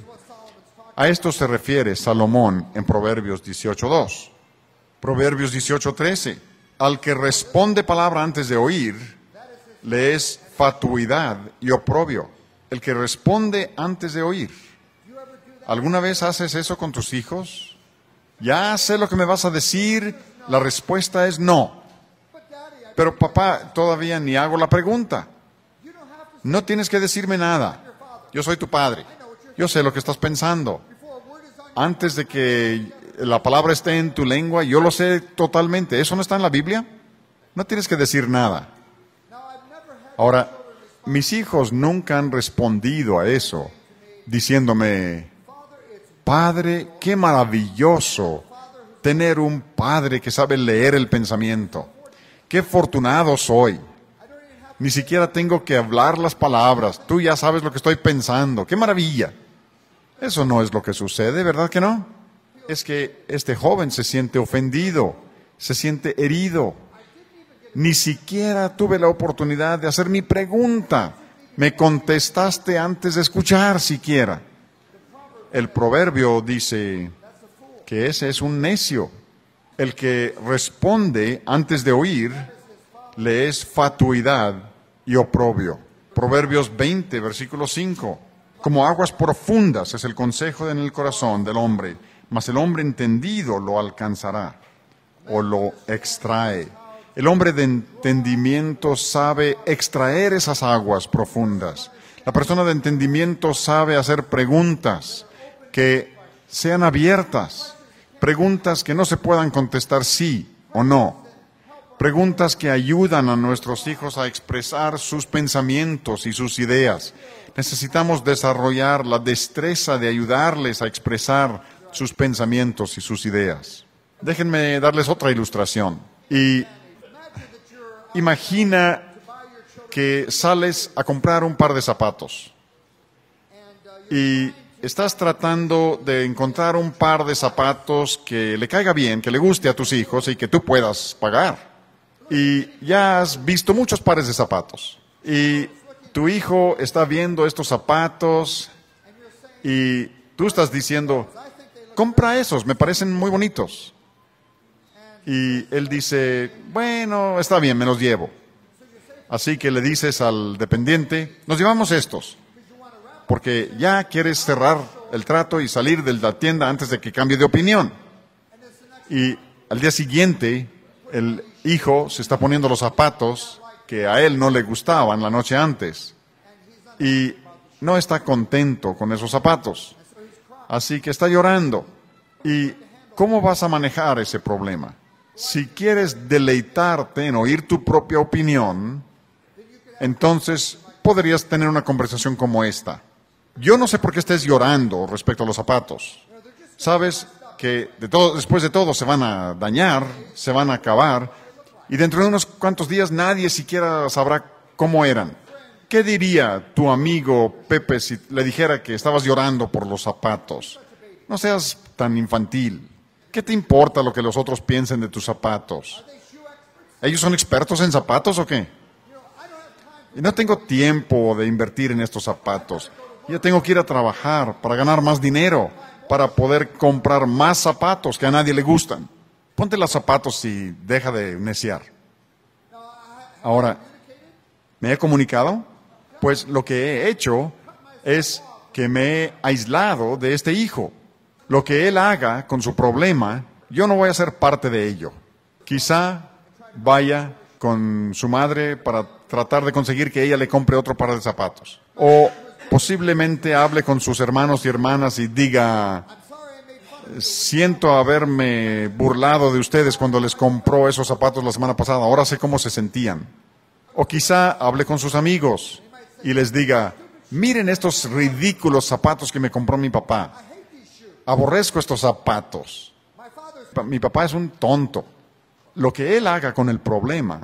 [SPEAKER 1] A esto se refiere Salomón en Proverbios 18:2. Proverbios 18:13. Al que responde palabra antes de oír, le es fatuidad y oprobio. El que responde antes de oír. ¿Alguna vez haces eso con tus hijos? Ya sé lo que me vas a decir, la respuesta es no. Pero papá, todavía ni hago la pregunta. No tienes que decirme nada. Yo soy tu padre. Yo sé lo que estás pensando. Antes de que la palabra esté en tu lengua, yo lo sé totalmente. ¿Eso no está en la Biblia? No tienes que decir nada. Ahora, mis hijos nunca han respondido a eso, diciéndome, Padre, qué maravilloso tener un padre que sabe leer el pensamiento. Qué afortunado soy. Ni siquiera tengo que hablar las palabras. Tú ya sabes lo que estoy pensando. ¡Qué maravilla! Eso no es lo que sucede, ¿verdad que no? Es que este joven se siente ofendido, se siente herido. Ni siquiera tuve la oportunidad de hacer mi pregunta. Me contestaste antes de escuchar siquiera. El proverbio dice que ese es un necio. El que responde antes de oír, le es fatuidad y oprobio. Proverbios 20, versículo 5. Como aguas profundas es el consejo en el corazón del hombre, mas el hombre entendido lo alcanzará o lo extrae. El hombre de entendimiento sabe extraer esas aguas profundas. La persona de entendimiento sabe hacer preguntas que sean abiertas, preguntas que no se puedan contestar sí o no. Preguntas que ayudan a nuestros hijos a expresar sus pensamientos y sus ideas. Necesitamos desarrollar la destreza de ayudarles a expresar sus pensamientos y sus ideas. Déjenme darles otra ilustración. Y imagina que sales a comprar un par de zapatos y estás tratando de encontrar un par de zapatos que le caiga bien, que le guste a tus hijos y que tú puedas pagar. Y ya has visto muchos pares de zapatos. Y tu hijo está viendo estos zapatos y tú estás diciendo, compra esos, me parecen muy bonitos. Y él dice, bueno, está bien, me los llevo. Así que le dices al dependiente, nos llevamos estos, porque ya quieres cerrar el trato y salir de la tienda antes de que cambie de opinión. Y al día siguiente, el hijo se está poniendo los zapatos que a él no le gustaban la noche antes. Y no está contento con esos zapatos. Así que está llorando. ¿Y cómo vas a manejar ese problema? Si quieres deleitarte en oír tu propia opinión, entonces podrías tener una conversación como esta. Yo no sé por qué estés llorando respecto a los zapatos. Sabes que después de todo se van a dañar, se van a acabar, y dentro de unos cuantos días nadie siquiera sabrá cómo eran. ¿Qué diría tu amigo Pepe si le dijera que estabas llorando por los zapatos? No seas tan infantil. ¿Qué te importa lo que los otros piensen de tus zapatos? ¿Ellos son expertos en zapatos o qué? Y no tengo tiempo de invertir en estos zapatos. Yo tengo que ir a trabajar para ganar más dinero, para poder comprar más zapatos que a nadie le gustan. Ponte los zapatos y deja de neciar. Ahora, ¿me he comunicado? Pues lo que he hecho es que me he aislado de este hijo. Lo que él haga con su problema, yo no voy a ser parte de ello. Quizá vaya con su madre para tratar de conseguir que ella le compre otro par de zapatos. O posiblemente hable con sus hermanos y hermanas y diga, siento haberme burlado de ustedes cuando les compró esos zapatos la semana pasada, ahora sé cómo se sentían. O quizá hable con sus amigos y les diga, miren estos ridículos zapatos que me compró mi papá. Aborrezco estos zapatos. Mi papá es un tonto. Lo que él haga con el problema,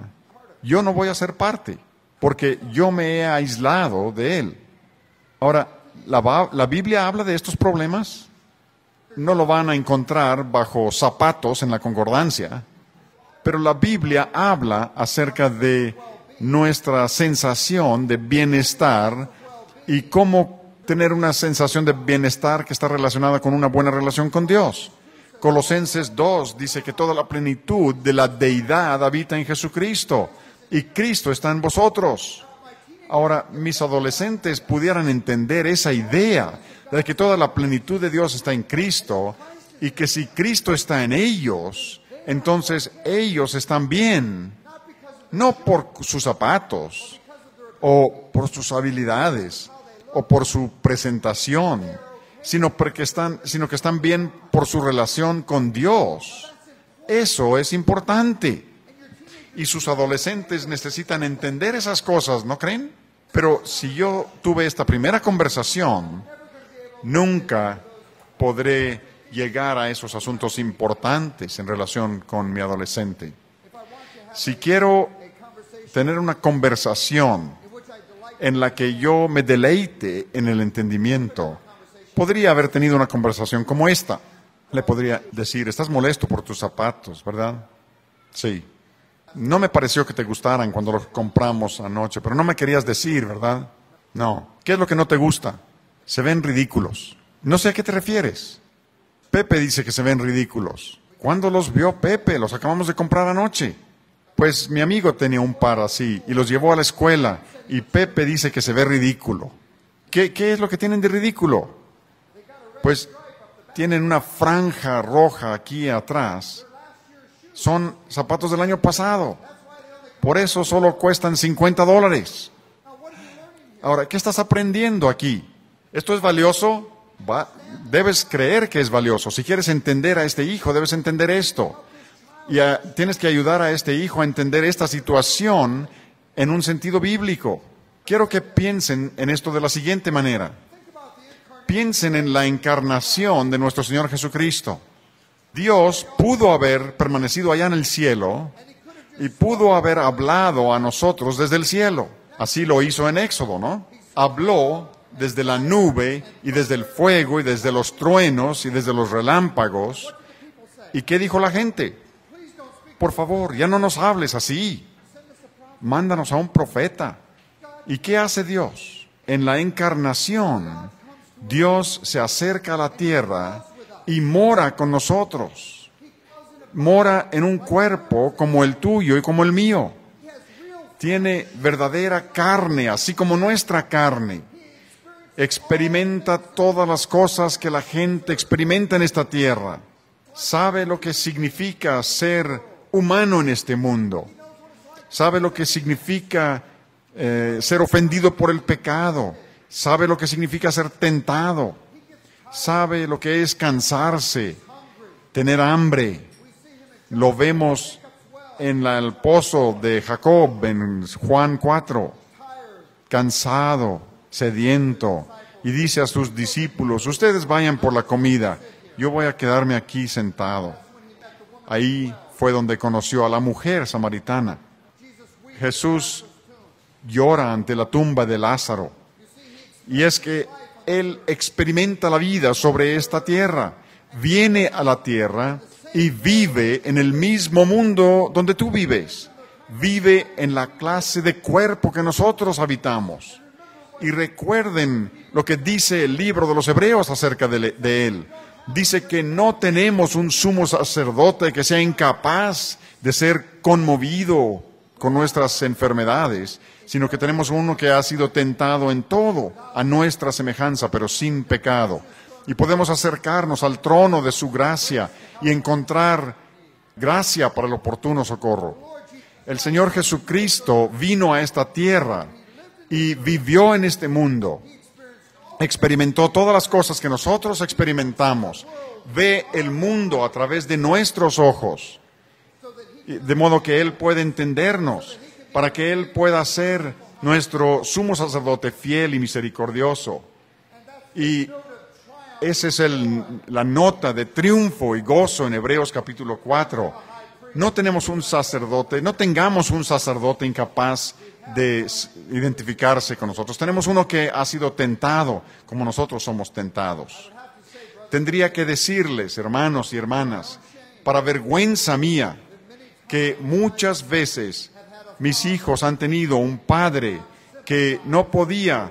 [SPEAKER 1] yo no voy a ser parte, porque yo me he aislado de él. Ahora, ¿la Biblia habla de estos problemas? No lo van a encontrar bajo zapatos en la concordancia, pero la Biblia habla acerca de nuestra sensación de bienestar y cómo tener una sensación de bienestar que está relacionada con una buena relación con Dios. Colosenses 2 dice que toda la plenitud de la deidad habita en Jesucristo y Cristo está en vosotros. Ahora, mis adolescentes pudieran entender esa idea de que toda la plenitud de Dios está en Cristo y que si Cristo está en ellos, entonces ellos están bien. No por sus zapatos, o por sus habilidades, o por su presentación, sino que están bien por su relación con Dios. Eso es importante. Y sus adolescentes necesitan entender esas cosas, ¿no creen? Pero si yo tuve esta primera conversación, nunca podré llegar a esos asuntos importantes en relación con mi adolescente. Si quiero tener una conversación en la que yo me deleite en el entendimiento, podría haber tenido una conversación como esta. Le podría decir, estás molesto por tus zapatos, ¿verdad? Sí. No me pareció que te gustaran cuando los compramos anoche, pero no me querías decir, ¿verdad? No. ¿Qué es lo que no te gusta? Se ven ridículos. No sé a qué te refieres. Pepe dice que se ven ridículos. ¿Cuándo los vio Pepe? Los acabamos de comprar anoche. Pues mi amigo tenía un par así y los llevó a la escuela y Pepe dice que se ve ridículo. ¿Qué es lo que tienen de ridículo? Pues tienen una franja roja aquí atrás. Son zapatos del año pasado. Por eso solo cuestan $50. Ahora, ¿qué estás aprendiendo aquí? ¿Esto es valioso? Debes creer que es valioso. Si quieres entender a este hijo, debes entender esto. Y tienes que ayudar a este hijo a entender esta situación en un sentido bíblico. Quiero que piensen en esto de la siguiente manera. Piensen en la encarnación de nuestro Señor Jesucristo. Dios pudo haber permanecido allá en el cielo y pudo haber hablado a nosotros desde el cielo. Así lo hizo en Éxodo, ¿no? Habló desde la nube y desde el fuego y desde los truenos y desde los relámpagos. ¿Y qué dijo la gente? Por favor, ya no nos hables así. Mándanos a un profeta. ¿Y qué hace Dios? En la encarnación, Dios se acerca a la tierra y mora con nosotros. mora en un cuerpo como el tuyo y como el mío. Tiene verdadera carne, así como nuestra carne. Experimenta todas las cosas que la gente experimenta en esta tierra. Sabe lo que significa ser humano en este mundo. Sabe lo que significa ser ofendido por el pecado. Sabe lo que significa ser tentado. Sabe lo que es cansarse, tener hambre. Lo vemos en el pozo de Jacob, en Juan 4. Cansado, sediento. Y dice a sus discípulos, ustedes vayan por la comida, yo voy a quedarme aquí sentado. Ahí fue donde conoció a la mujer samaritana. Jesús llora ante la tumba de Lázaro. Y es que Él experimenta la vida sobre esta tierra. Viene a la tierra y vive en el mismo mundo donde tú vives. Vive en la clase de cuerpo que nosotros habitamos. Y recuerden lo que dice el libro de los Hebreos acerca de Él. Dice que no tenemos un sumo sacerdote que sea incapaz de ser conmovido con nuestras enfermedades, sino que tenemos uno que ha sido tentado en todo, a nuestra semejanza, pero sin pecado. Y podemos acercarnos al trono de su gracia y encontrar gracia para el oportuno socorro. El Señor Jesucristo vino a esta tierra y vivió en este mundo. Experimentó todas las cosas que nosotros experimentamos. Ve el mundo a través de nuestros ojos, de modo que Él puede entendernos, para que Él pueda ser nuestro sumo sacerdote fiel y misericordioso. Y esa es la nota de triunfo y gozo en Hebreos capítulo 4. No tenemos un sacerdote, no tengamos un sacerdote incapaz de identificarse con nosotros. Tenemos uno que ha sido tentado como nosotros somos tentados. Tendría que decirles, hermanos y hermanas, para vergüenza mía, que muchas veces mis hijos han tenido un padre que no podía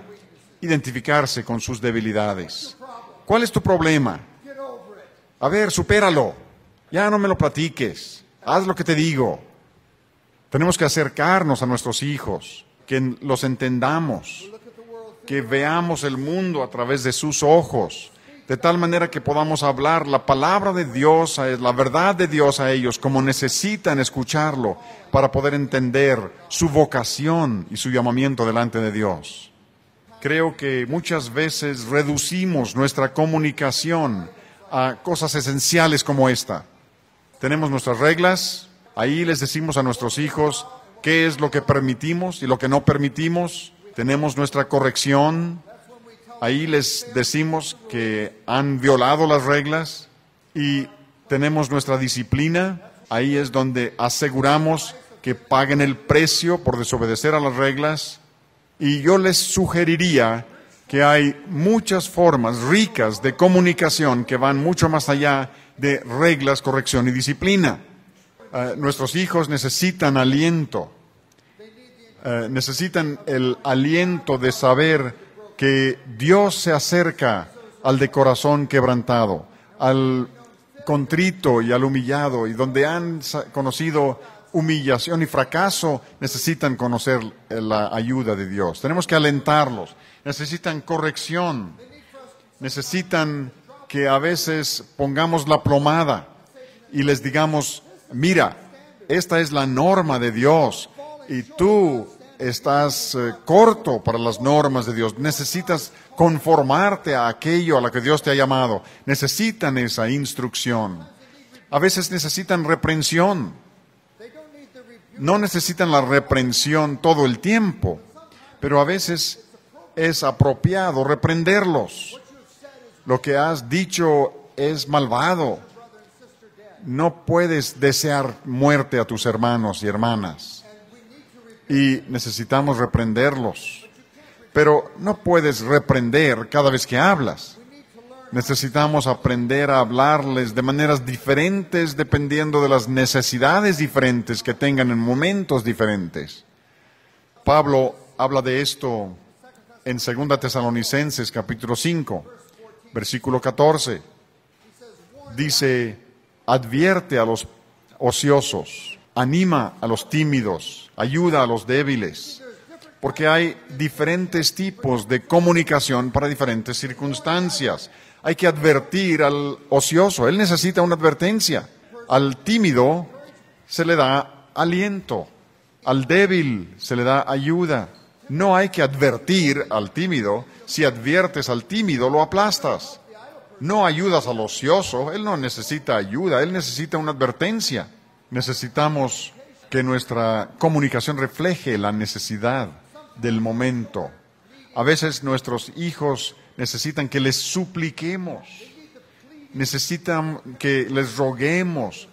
[SPEAKER 1] identificarse con sus debilidades. ¿Cuál es tu problema? A ver, supéralo. Ya no me lo platiques. Haz lo que te digo. Tenemos que acercarnos a nuestros hijos, que los entendamos, que veamos el mundo a través de sus ojos, de tal manera que podamos hablar la palabra de Dios, la verdad de Dios a ellos, como necesitan escucharlo para poder entender su vocación y su llamamiento delante de Dios. Creo que muchas veces reducimos nuestra comunicación a cosas esenciales como esta. Tenemos nuestras reglas, ahí les decimos a nuestros hijos qué es lo que permitimos y lo que no permitimos. Tenemos nuestra corrección, ahí les decimos que han violado las reglas, y tenemos nuestra disciplina, ahí es donde aseguramos que paguen el precio por desobedecer a las reglas. Y yo les sugeriría que hay muchas formas ricas de comunicación que van mucho más allá de reglas, corrección y disciplina. Nuestros hijos necesitan aliento, necesitan el aliento de saber que Dios se acerca al de corazón quebrantado, al contrito y al humillado, y donde han conocido humillación y fracaso, necesitan conocer la ayuda de Dios. Tenemos que alentarlos, necesitan corrección, necesitan que a veces pongamos la plomada y les digamos, mira, esta es la norma de Dios y tú estás corto para las normas de Dios. Necesitas conformarte a aquello a lo que Dios te ha llamado. Necesitan esa instrucción. A veces necesitan reprensión. No necesitan la reprensión todo el tiempo, pero a veces es apropiado reprenderlos. Lo que has dicho es malvado. No puedes desear muerte a tus hermanos y hermanas. Y necesitamos reprenderlos. Pero no puedes reprender cada vez que hablas. Necesitamos aprender a hablarles de maneras diferentes dependiendo de las necesidades diferentes que tengan en momentos diferentes. Pablo habla de esto en 2 Tesalonicenses capítulo 5, versículo 14. Dice, advierte a los ociosos, anima a los tímidos, ayuda a los débiles, porque hay diferentes tipos de comunicación para diferentes circunstancias. Hay que advertir al ocioso, él necesita una advertencia. Al tímido se le da aliento, al débil se le da ayuda. No hay que advertir al tímido. Si adviertes al tímido, lo aplastas. No ayudas al ocioso, él no necesita ayuda, él necesita una advertencia. Necesitamos que nuestra comunicación refleje la necesidad del momento. A veces nuestros hijos necesitan que les supliquemos, necesitan que les roguemos,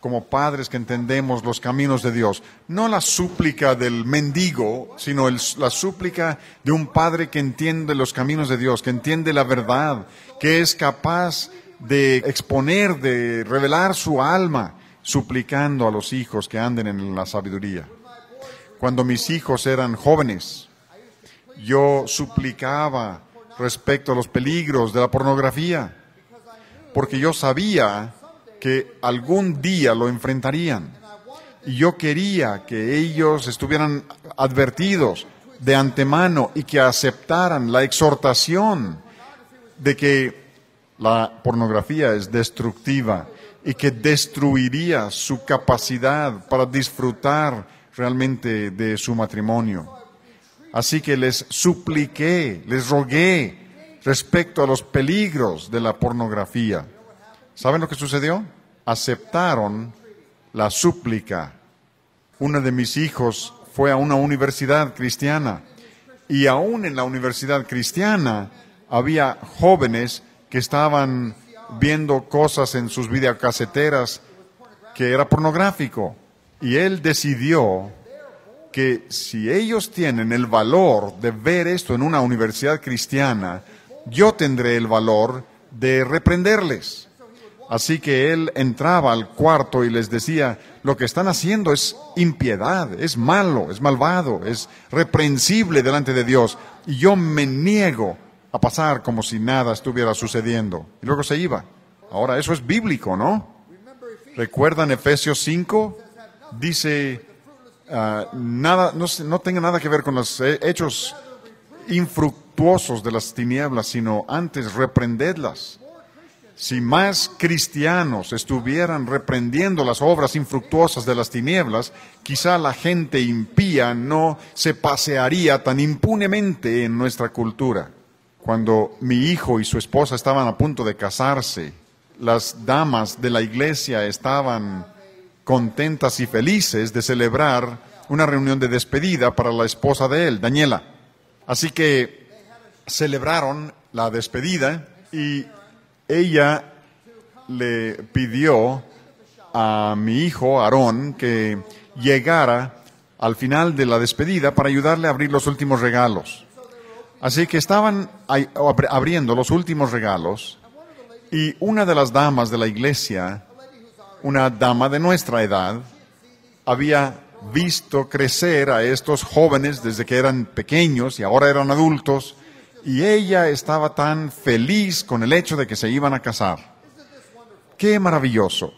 [SPEAKER 1] como padres que entendemos los caminos de Dios. No la súplica del mendigo, sino la súplica de un padre que entiende los caminos de Dios, que entiende la verdad, que es capaz de exponer, de revelar su alma, suplicando a los hijos que anden en la sabiduría. Cuando mis hijos eran jóvenes, yo suplicaba respecto a los peligros de la pornografía, porque yo sabía que algún día lo enfrentarían. Y yo quería que ellos estuvieran advertidos de antemano y que aceptaran la exhortación de que la pornografía es destructiva y que destruiría su capacidad para disfrutar realmente de su matrimonio. Así que les supliqué, les rogué respecto a los peligros de la pornografía. ¿Saben lo que sucedió? Aceptaron la súplica. Uno de mis hijos fue a una universidad cristiana y aún en la universidad cristiana había jóvenes que estaban viendo cosas en sus videocaseteras que era pornográfico. Y él decidió que si ellos tienen el valor de ver esto en una universidad cristiana, yo tendré el valor de reprenderles. Así que él entraba al cuarto y les decía, lo que están haciendo es impiedad, es malo, es malvado, es reprensible delante de Dios. Y yo me niego a pasar como si nada estuviera sucediendo. Y luego se iba. Ahora, eso es bíblico, ¿no? ¿Recuerdan Efesios 5? Dice, no tenga nada que ver con los hechos infructuosos de las tinieblas, sino antes reprendedlas. Si más cristianos estuvieran reprendiendo las obras infructuosas de las tinieblas, quizá la gente impía no se pasearía tan impunemente en nuestra cultura. Cuando mi hijo y su esposa estaban a punto de casarse, las damas de la iglesia estaban contentas y felices de celebrar una reunión de despedida para la esposa de él, Daniela. Así que celebraron la despedida y ella le pidió a mi hijo, Aarón, que llegara al final de la despedida para ayudarle a abrir los últimos regalos. Así que estaban abriendo los últimos regalos y una de las damas de la iglesia, una dama de nuestra edad, había visto crecer a estos jóvenes desde que eran pequeños y ahora eran adultos. Y ella estaba tan feliz con el hecho de que se iban a casar. ¡Qué maravilloso!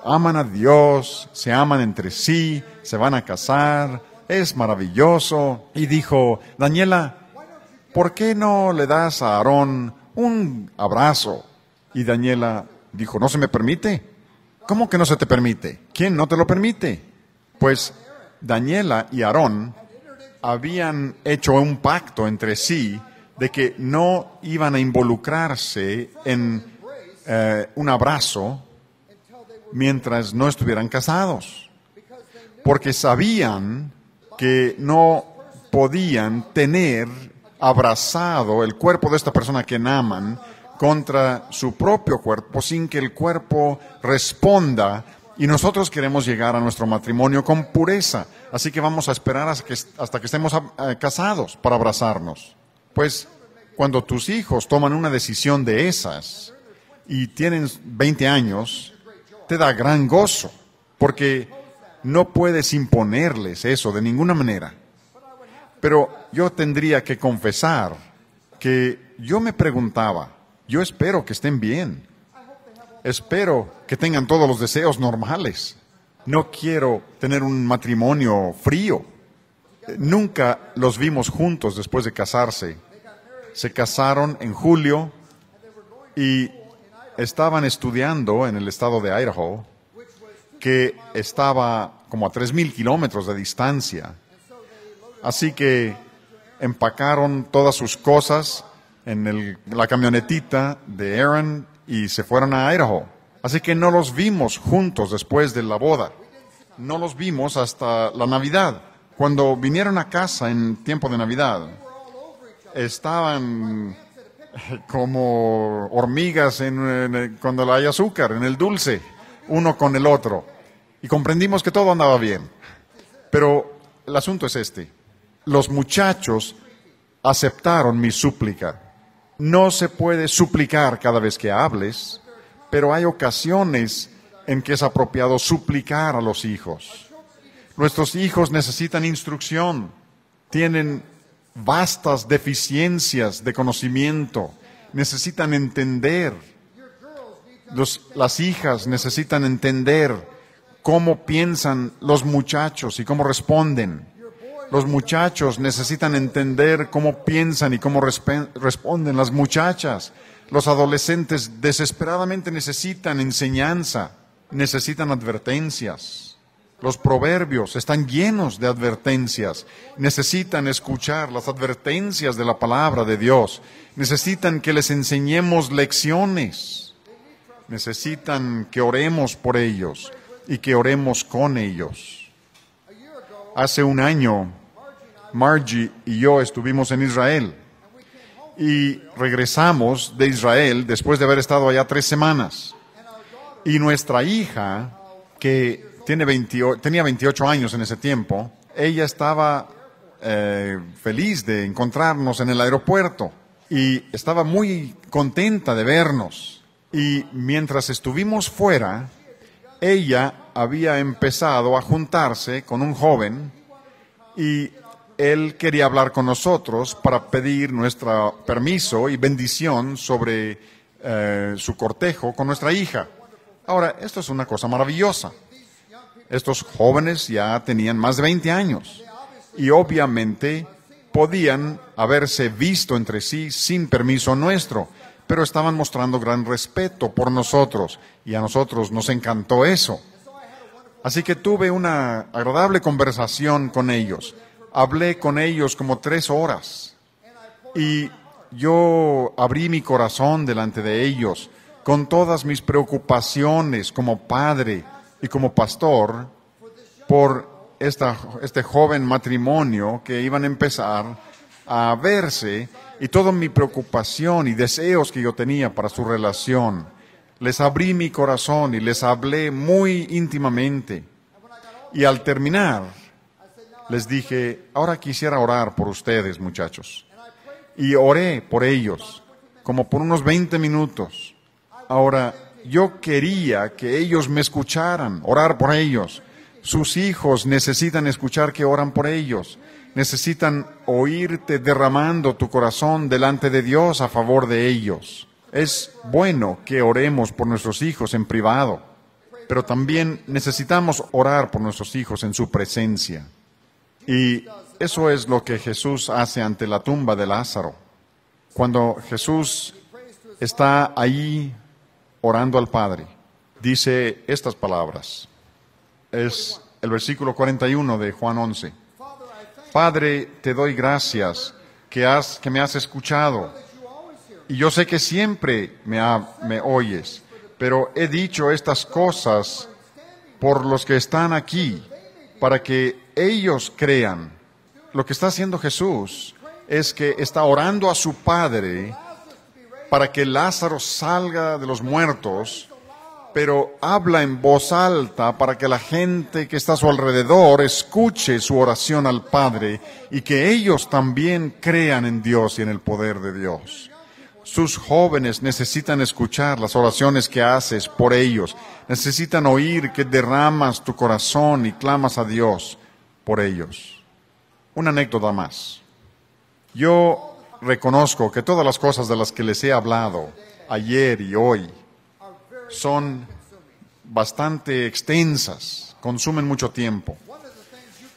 [SPEAKER 1] Aman a Dios, se aman entre sí, se van a casar, es maravilloso. Y dijo, Daniela, ¿por qué no le das a Aarón un abrazo? Y Daniela dijo, ¿no se me permite? ¿Cómo que no se te permite? ¿Quién no te lo permite? Pues Daniela y Aarón habían hecho un pacto entre sí de que no iban a involucrarse en un abrazo mientras no estuvieran casados, porque sabían que no podían tener abrazado el cuerpo de esta persona que aman contra su propio cuerpo sin que el cuerpo responda. Y nosotros queremos llegar a nuestro matrimonio con pureza. Así que vamos a esperar hasta que estemos casados para abrazarnos. Pues cuando tus hijos toman una decisión de esas y tienen 20 años, te da gran gozo. Porque no puedes imponerles eso de ninguna manera. Pero yo tendría que confesar que yo me preguntaba, yo espero que estén bien. Espero que tengan todos los deseos normales. No quiero tener un matrimonio frío. Nunca los vimos juntos después de casarse. Se casaron en julio y estaban estudiando en el estado de Idaho, que estaba como a 3,000 kilómetros de distancia. Así que empacaron todas sus cosas en la camionetita de Aaron y se fueron a Idaho. Así que no los vimos juntos después de la boda. No los vimos hasta la Navidad. Cuando vinieron a casa en tiempo de Navidad, estaban como hormigas cuando hay azúcar, en el dulce, uno con el otro. Y comprendimos que todo andaba bien. Pero el asunto es este. Los muchachos aceptaron mi súplica. No se puede suplicar cada vez que hables, pero hay ocasiones en que es apropiado suplicar a los hijos. Nuestros hijos necesitan instrucción, tienen vastas deficiencias de conocimiento, necesitan entender. Las hijas necesitan entender cómo piensan los muchachos y cómo responden. Los muchachos necesitan entender cómo piensan y cómo responden las muchachas. Los adolescentes desesperadamente necesitan enseñanza, necesitan advertencias. Los proverbios están llenos de advertencias. Necesitan escuchar las advertencias de la palabra de Dios. Necesitan que les enseñemos lecciones. Necesitan que oremos por ellos y que oremos con ellos. Hace un año, Margie y yo estuvimos en Israel y regresamos de Israel después de haber estado allá 3 semanas. Y nuestra hija, que tenía 28 años en ese tiempo, ella estaba feliz de encontrarnos en el aeropuerto y estaba muy contenta de vernos. Y mientras estuvimos fuera, ella había empezado a juntarse con un joven y él quería hablar con nosotros para pedir nuestro permiso y bendición sobre su cortejo con nuestra hija. Ahora, esto es una cosa maravillosa. Estos jóvenes ya tenían más de 20 años y obviamente podían haberse visto entre sí sin permiso nuestro, pero estaban mostrando gran respeto por nosotros y a nosotros nos encantó eso. Así que tuve una agradable conversación con ellos. Hablé con ellos como 3 horas y yo abrí mi corazón delante de ellos con todas mis preocupaciones como padre y como pastor por este joven matrimonio que iban a empezar a verse y toda mi preocupación y deseos que yo tenía para su relación. Les abrí mi corazón y les hablé muy íntimamente. Y al terminar, les dije, ahora quisiera orar por ustedes, muchachos. Y oré por ellos, como por unos 20 minutos. Ahora, yo quería que ellos me escucharan, orar por ellos. Sus hijos necesitan escuchar que oran por ellos. Necesitan oírte derramando tu corazón delante de Dios a favor de ellos. Es bueno que oremos por nuestros hijos en privado, pero también necesitamos orar por nuestros hijos en su presencia. Y eso es lo que Jesús hace ante la tumba de Lázaro. Cuando Jesús está ahí orando al Padre, dice estas palabras. Es el versículo 41 de Juan 11. Padre, te doy gracias que me has escuchado. Y yo sé que siempre me oyes, pero he dicho estas cosas por los que están aquí, para que ellos crean. Lo que está haciendo Jesús es que está orando a su Padre para que Lázaro salga de los muertos, pero habla en voz alta para que la gente que está a su alrededor escuche su oración al Padre y que ellos también crean en Dios y en el poder de Dios. Sus jóvenes necesitan escuchar las oraciones que haces por ellos. Necesitan oír que derramas tu corazón y clamas a Dios por ellos. Una anécdota más. Yo reconozco que todas las cosas de las que les he hablado ayer y hoy son bastante extensas, consumen mucho tiempo.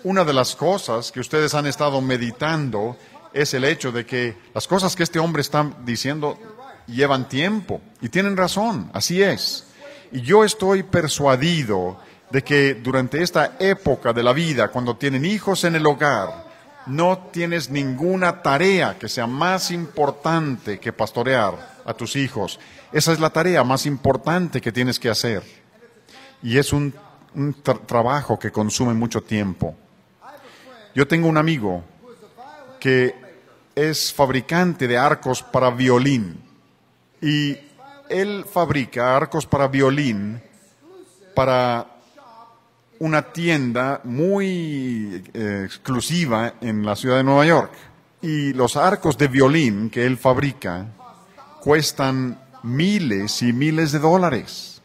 [SPEAKER 1] Una de las cosas que ustedes han estado meditando es el hecho de que las cosas que este hombre está diciendo llevan tiempo, y tienen razón, así es. Y yo estoy persuadido de que durante esta época de la vida, cuando tienen hijos en el hogar, no tienes ninguna tarea que sea más importante que pastorear a tus hijos. Esa es la tarea más importante que tienes que hacer. Y es un trabajo que consume mucho tiempo. Yo tengo un amigo que es fabricante de arcos para violín. Y él fabrica arcos para violín para una tienda muy exclusiva en la ciudad de Nueva York. Y los arcos de violín que él fabrica cuestan miles y miles de dólares.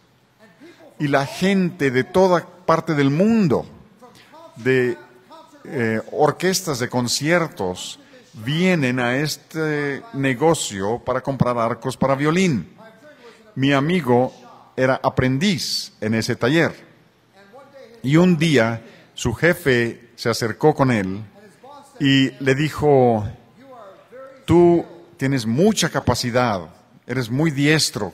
[SPEAKER 1] Y la gente de toda parte del mundo, de orquestas de conciertos, vienen a este negocio para comprar arcos para violín. Mi amigo era aprendiz en ese taller. Y un día su jefe se acercó con él y le dijo: tú tienes mucha capacidad, eres muy diestro,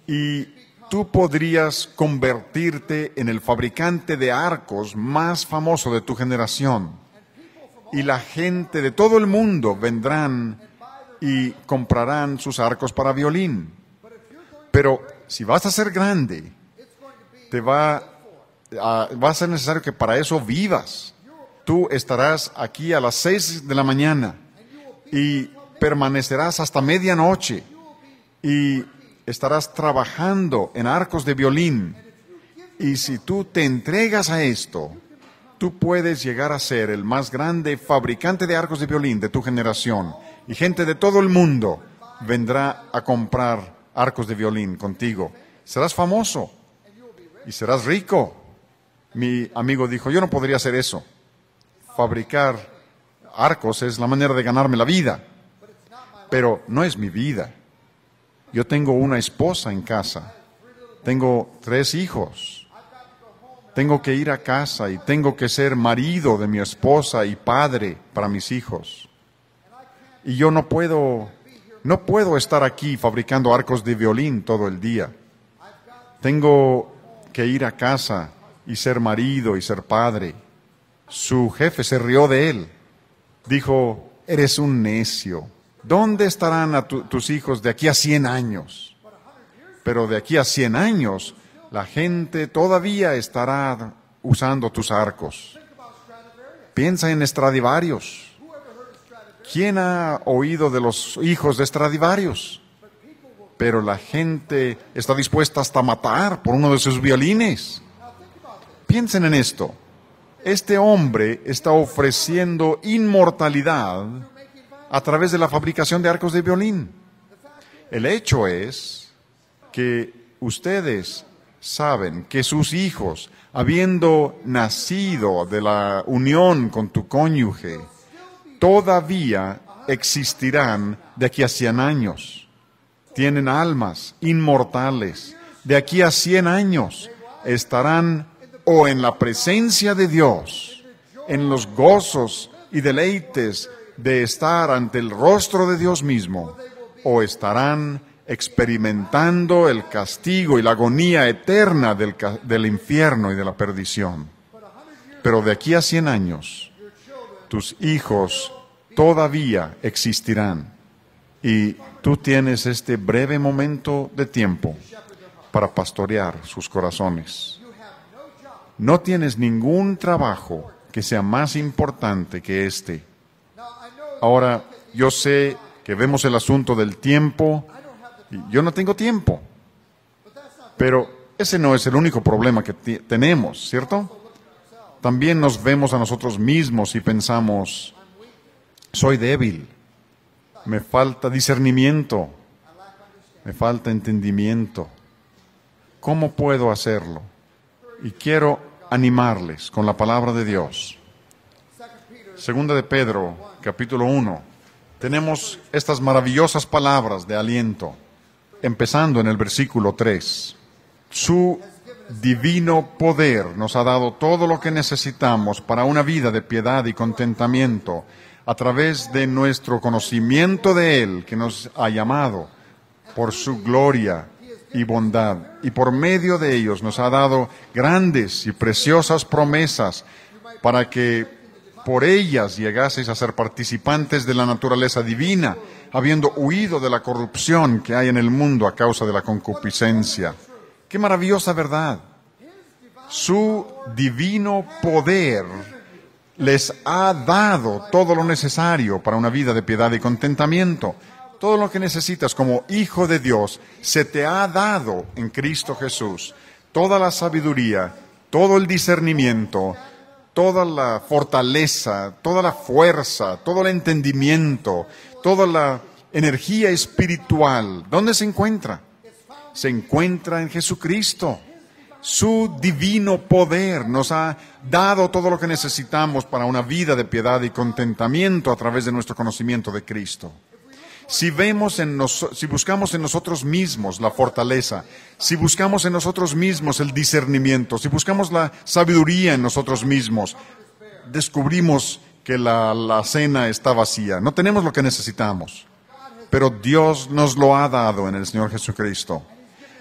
[SPEAKER 1] y tú podrías convertirte en el fabricante de arcos más famoso de tu generación. Y la gente de todo el mundo vendrán y comprarán sus arcos para violín. Pero si vas a ser grande, va a ser necesario que para eso vivas. Tú estarás aquí a las 6 de la mañana y permanecerás hasta medianoche y estarás trabajando en arcos de violín. Y si tú te entregas a esto, tú puedes llegar a ser el más grande fabricante de arcos de violín de tu generación. Y gente de todo el mundo vendrá a comprar arcos de violín contigo. Serás famoso y serás rico. Mi amigo dijo: yo no podría hacer eso. Fabricar arcos es la manera de ganarme la vida, pero no es mi vida. Yo tengo una esposa en casa, tengo 3 hijos, tengo que ir a casa y tengo que ser marido de mi esposa y padre para mis hijos. Y yo no puedo estar aquí fabricando arcos de violín todo el día. Tengo que ir a casa y ser marido y ser padre. Su jefe se rió de él. Dijo: eres un necio. ¿Dónde estarán tus hijos de aquí a 100 años? Pero de aquí a 100 años, la gente todavía estará usando tus arcos. Piensa en Stradivarius. ¿Quién ha oído de los hijos de Stradivarius? Pero la gente está dispuesta hasta a matar por uno de sus violines. Piensen en esto. Este hombre está ofreciendo inmortalidad a través de la fabricación de arcos de violín. El hecho es que ustedes saben que sus hijos, habiendo nacido de la unión con tu cónyuge, todavía existirán de aquí a 100 años. Tienen almas inmortales. De aquí a 100 años estarán o en la presencia de Dios, en los gozos y deleites de estar ante el rostro de Dios mismo, o estarán experimentando el castigo y la agonía eterna del infierno y de la perdición. Pero de aquí a 100 años, tus hijos todavía existirán. Y tú tienes este breve momento de tiempo para pastorear sus corazones. No tienes ningún trabajo que sea más importante que este. Ahora, yo sé que vemos el asunto del tiempo, y yo no tengo tiempo. Pero ese no es el único problema que tenemos, ¿cierto? También nos vemos a nosotros mismos y pensamos: soy débil, me falta discernimiento, me falta entendimiento. ¿Cómo puedo hacerlo? Y quiero animarles con la palabra de Dios. Segunda de Pedro, capítulo 1. Tenemos estas maravillosas palabras de aliento. empezando en el versículo 3. Su divino poder nos ha dado todo lo que necesitamos para una vida de piedad y contentamiento a través de nuestro conocimiento de Él, que nos ha llamado por su gloria y bondad. Y por medio de ellos nos ha dado grandes y preciosas promesas para que por ellas llegaseis a ser participantes de la naturaleza divina, habiendo huido de la corrupción que hay en el mundo a causa de la concupiscencia. ¡Qué maravillosa verdad! Su divino poder les ha dado todo lo necesario para una vida de piedad y contentamiento. Todo lo que necesitas como hijo de Dios se te ha dado en Cristo Jesús. Toda la sabiduría, todo el discernimiento, toda la fortaleza, toda la fuerza, todo el entendimiento, toda la energía espiritual. ¿Dónde se encuentra? Se encuentra en Jesucristo. Su divino poder nos ha dado todo lo que necesitamos para una vida de piedad y contentamiento a través de nuestro conocimiento de Cristo. Si buscamos en nosotros mismos la fortaleza, si buscamos en nosotros mismos el discernimiento, si buscamos la sabiduría en nosotros mismos, descubrimos que la cena está vacía. No tenemos lo que necesitamos, pero Dios nos lo ha dado en el Señor Jesucristo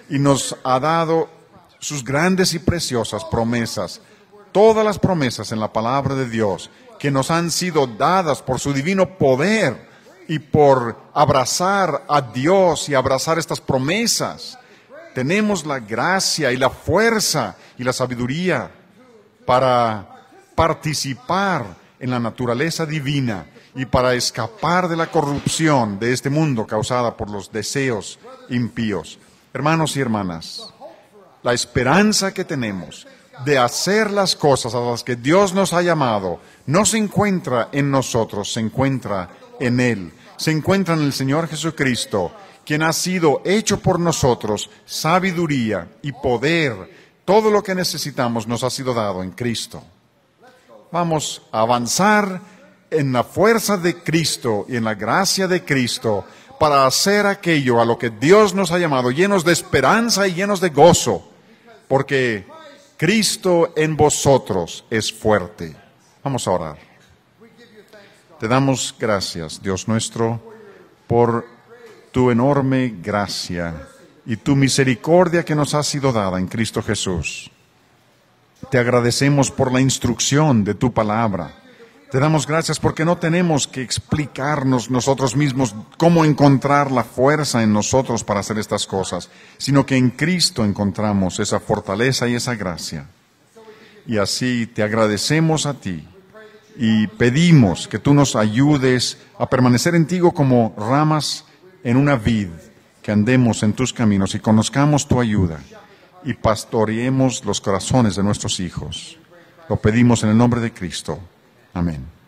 [SPEAKER 1] y nos ha dado sus grandes y preciosas promesas, todas las promesas en la palabra de Dios que nos han sido dadas por su divino poder y por abrazar a Dios y abrazar estas promesas. Tenemos la gracia y la fuerza y la sabiduría para participar en la naturaleza divina y para escapar de la corrupción de este mundo causada por los deseos impíos. Hermanos y hermanas, la esperanza que tenemos de hacer las cosas a las que Dios nos ha llamado no se encuentra en nosotros, se encuentra en Él. Se encuentra en el Señor Jesucristo, quien ha sido hecho por nosotros sabiduría y poder. Todo lo que necesitamos nos ha sido dado en Cristo. Vamos a avanzar en la fuerza de Cristo y en la gracia de Cristo para hacer aquello a lo que Dios nos ha llamado, llenos de esperanza y llenos de gozo, porque Cristo en vosotros es fuerte. Vamos a orar. Te damos gracias, Dios nuestro, por tu enorme gracia y tu misericordia que nos ha sido dada en Cristo Jesús. Te agradecemos por la instrucción de tu palabra. Te damos gracias porque no tenemos que explicarnos nosotros mismos cómo encontrar la fuerza en nosotros para hacer estas cosas, sino que en Cristo encontramos esa fortaleza y esa gracia. Y así te agradecemos a ti. Y pedimos que tú nos ayudes a permanecer en ti como ramas en una vid, que andemos en tus caminos y conozcamos tu ayuda y pastoreemos los corazones de nuestros hijos. Lo pedimos en el nombre de Cristo. Amén.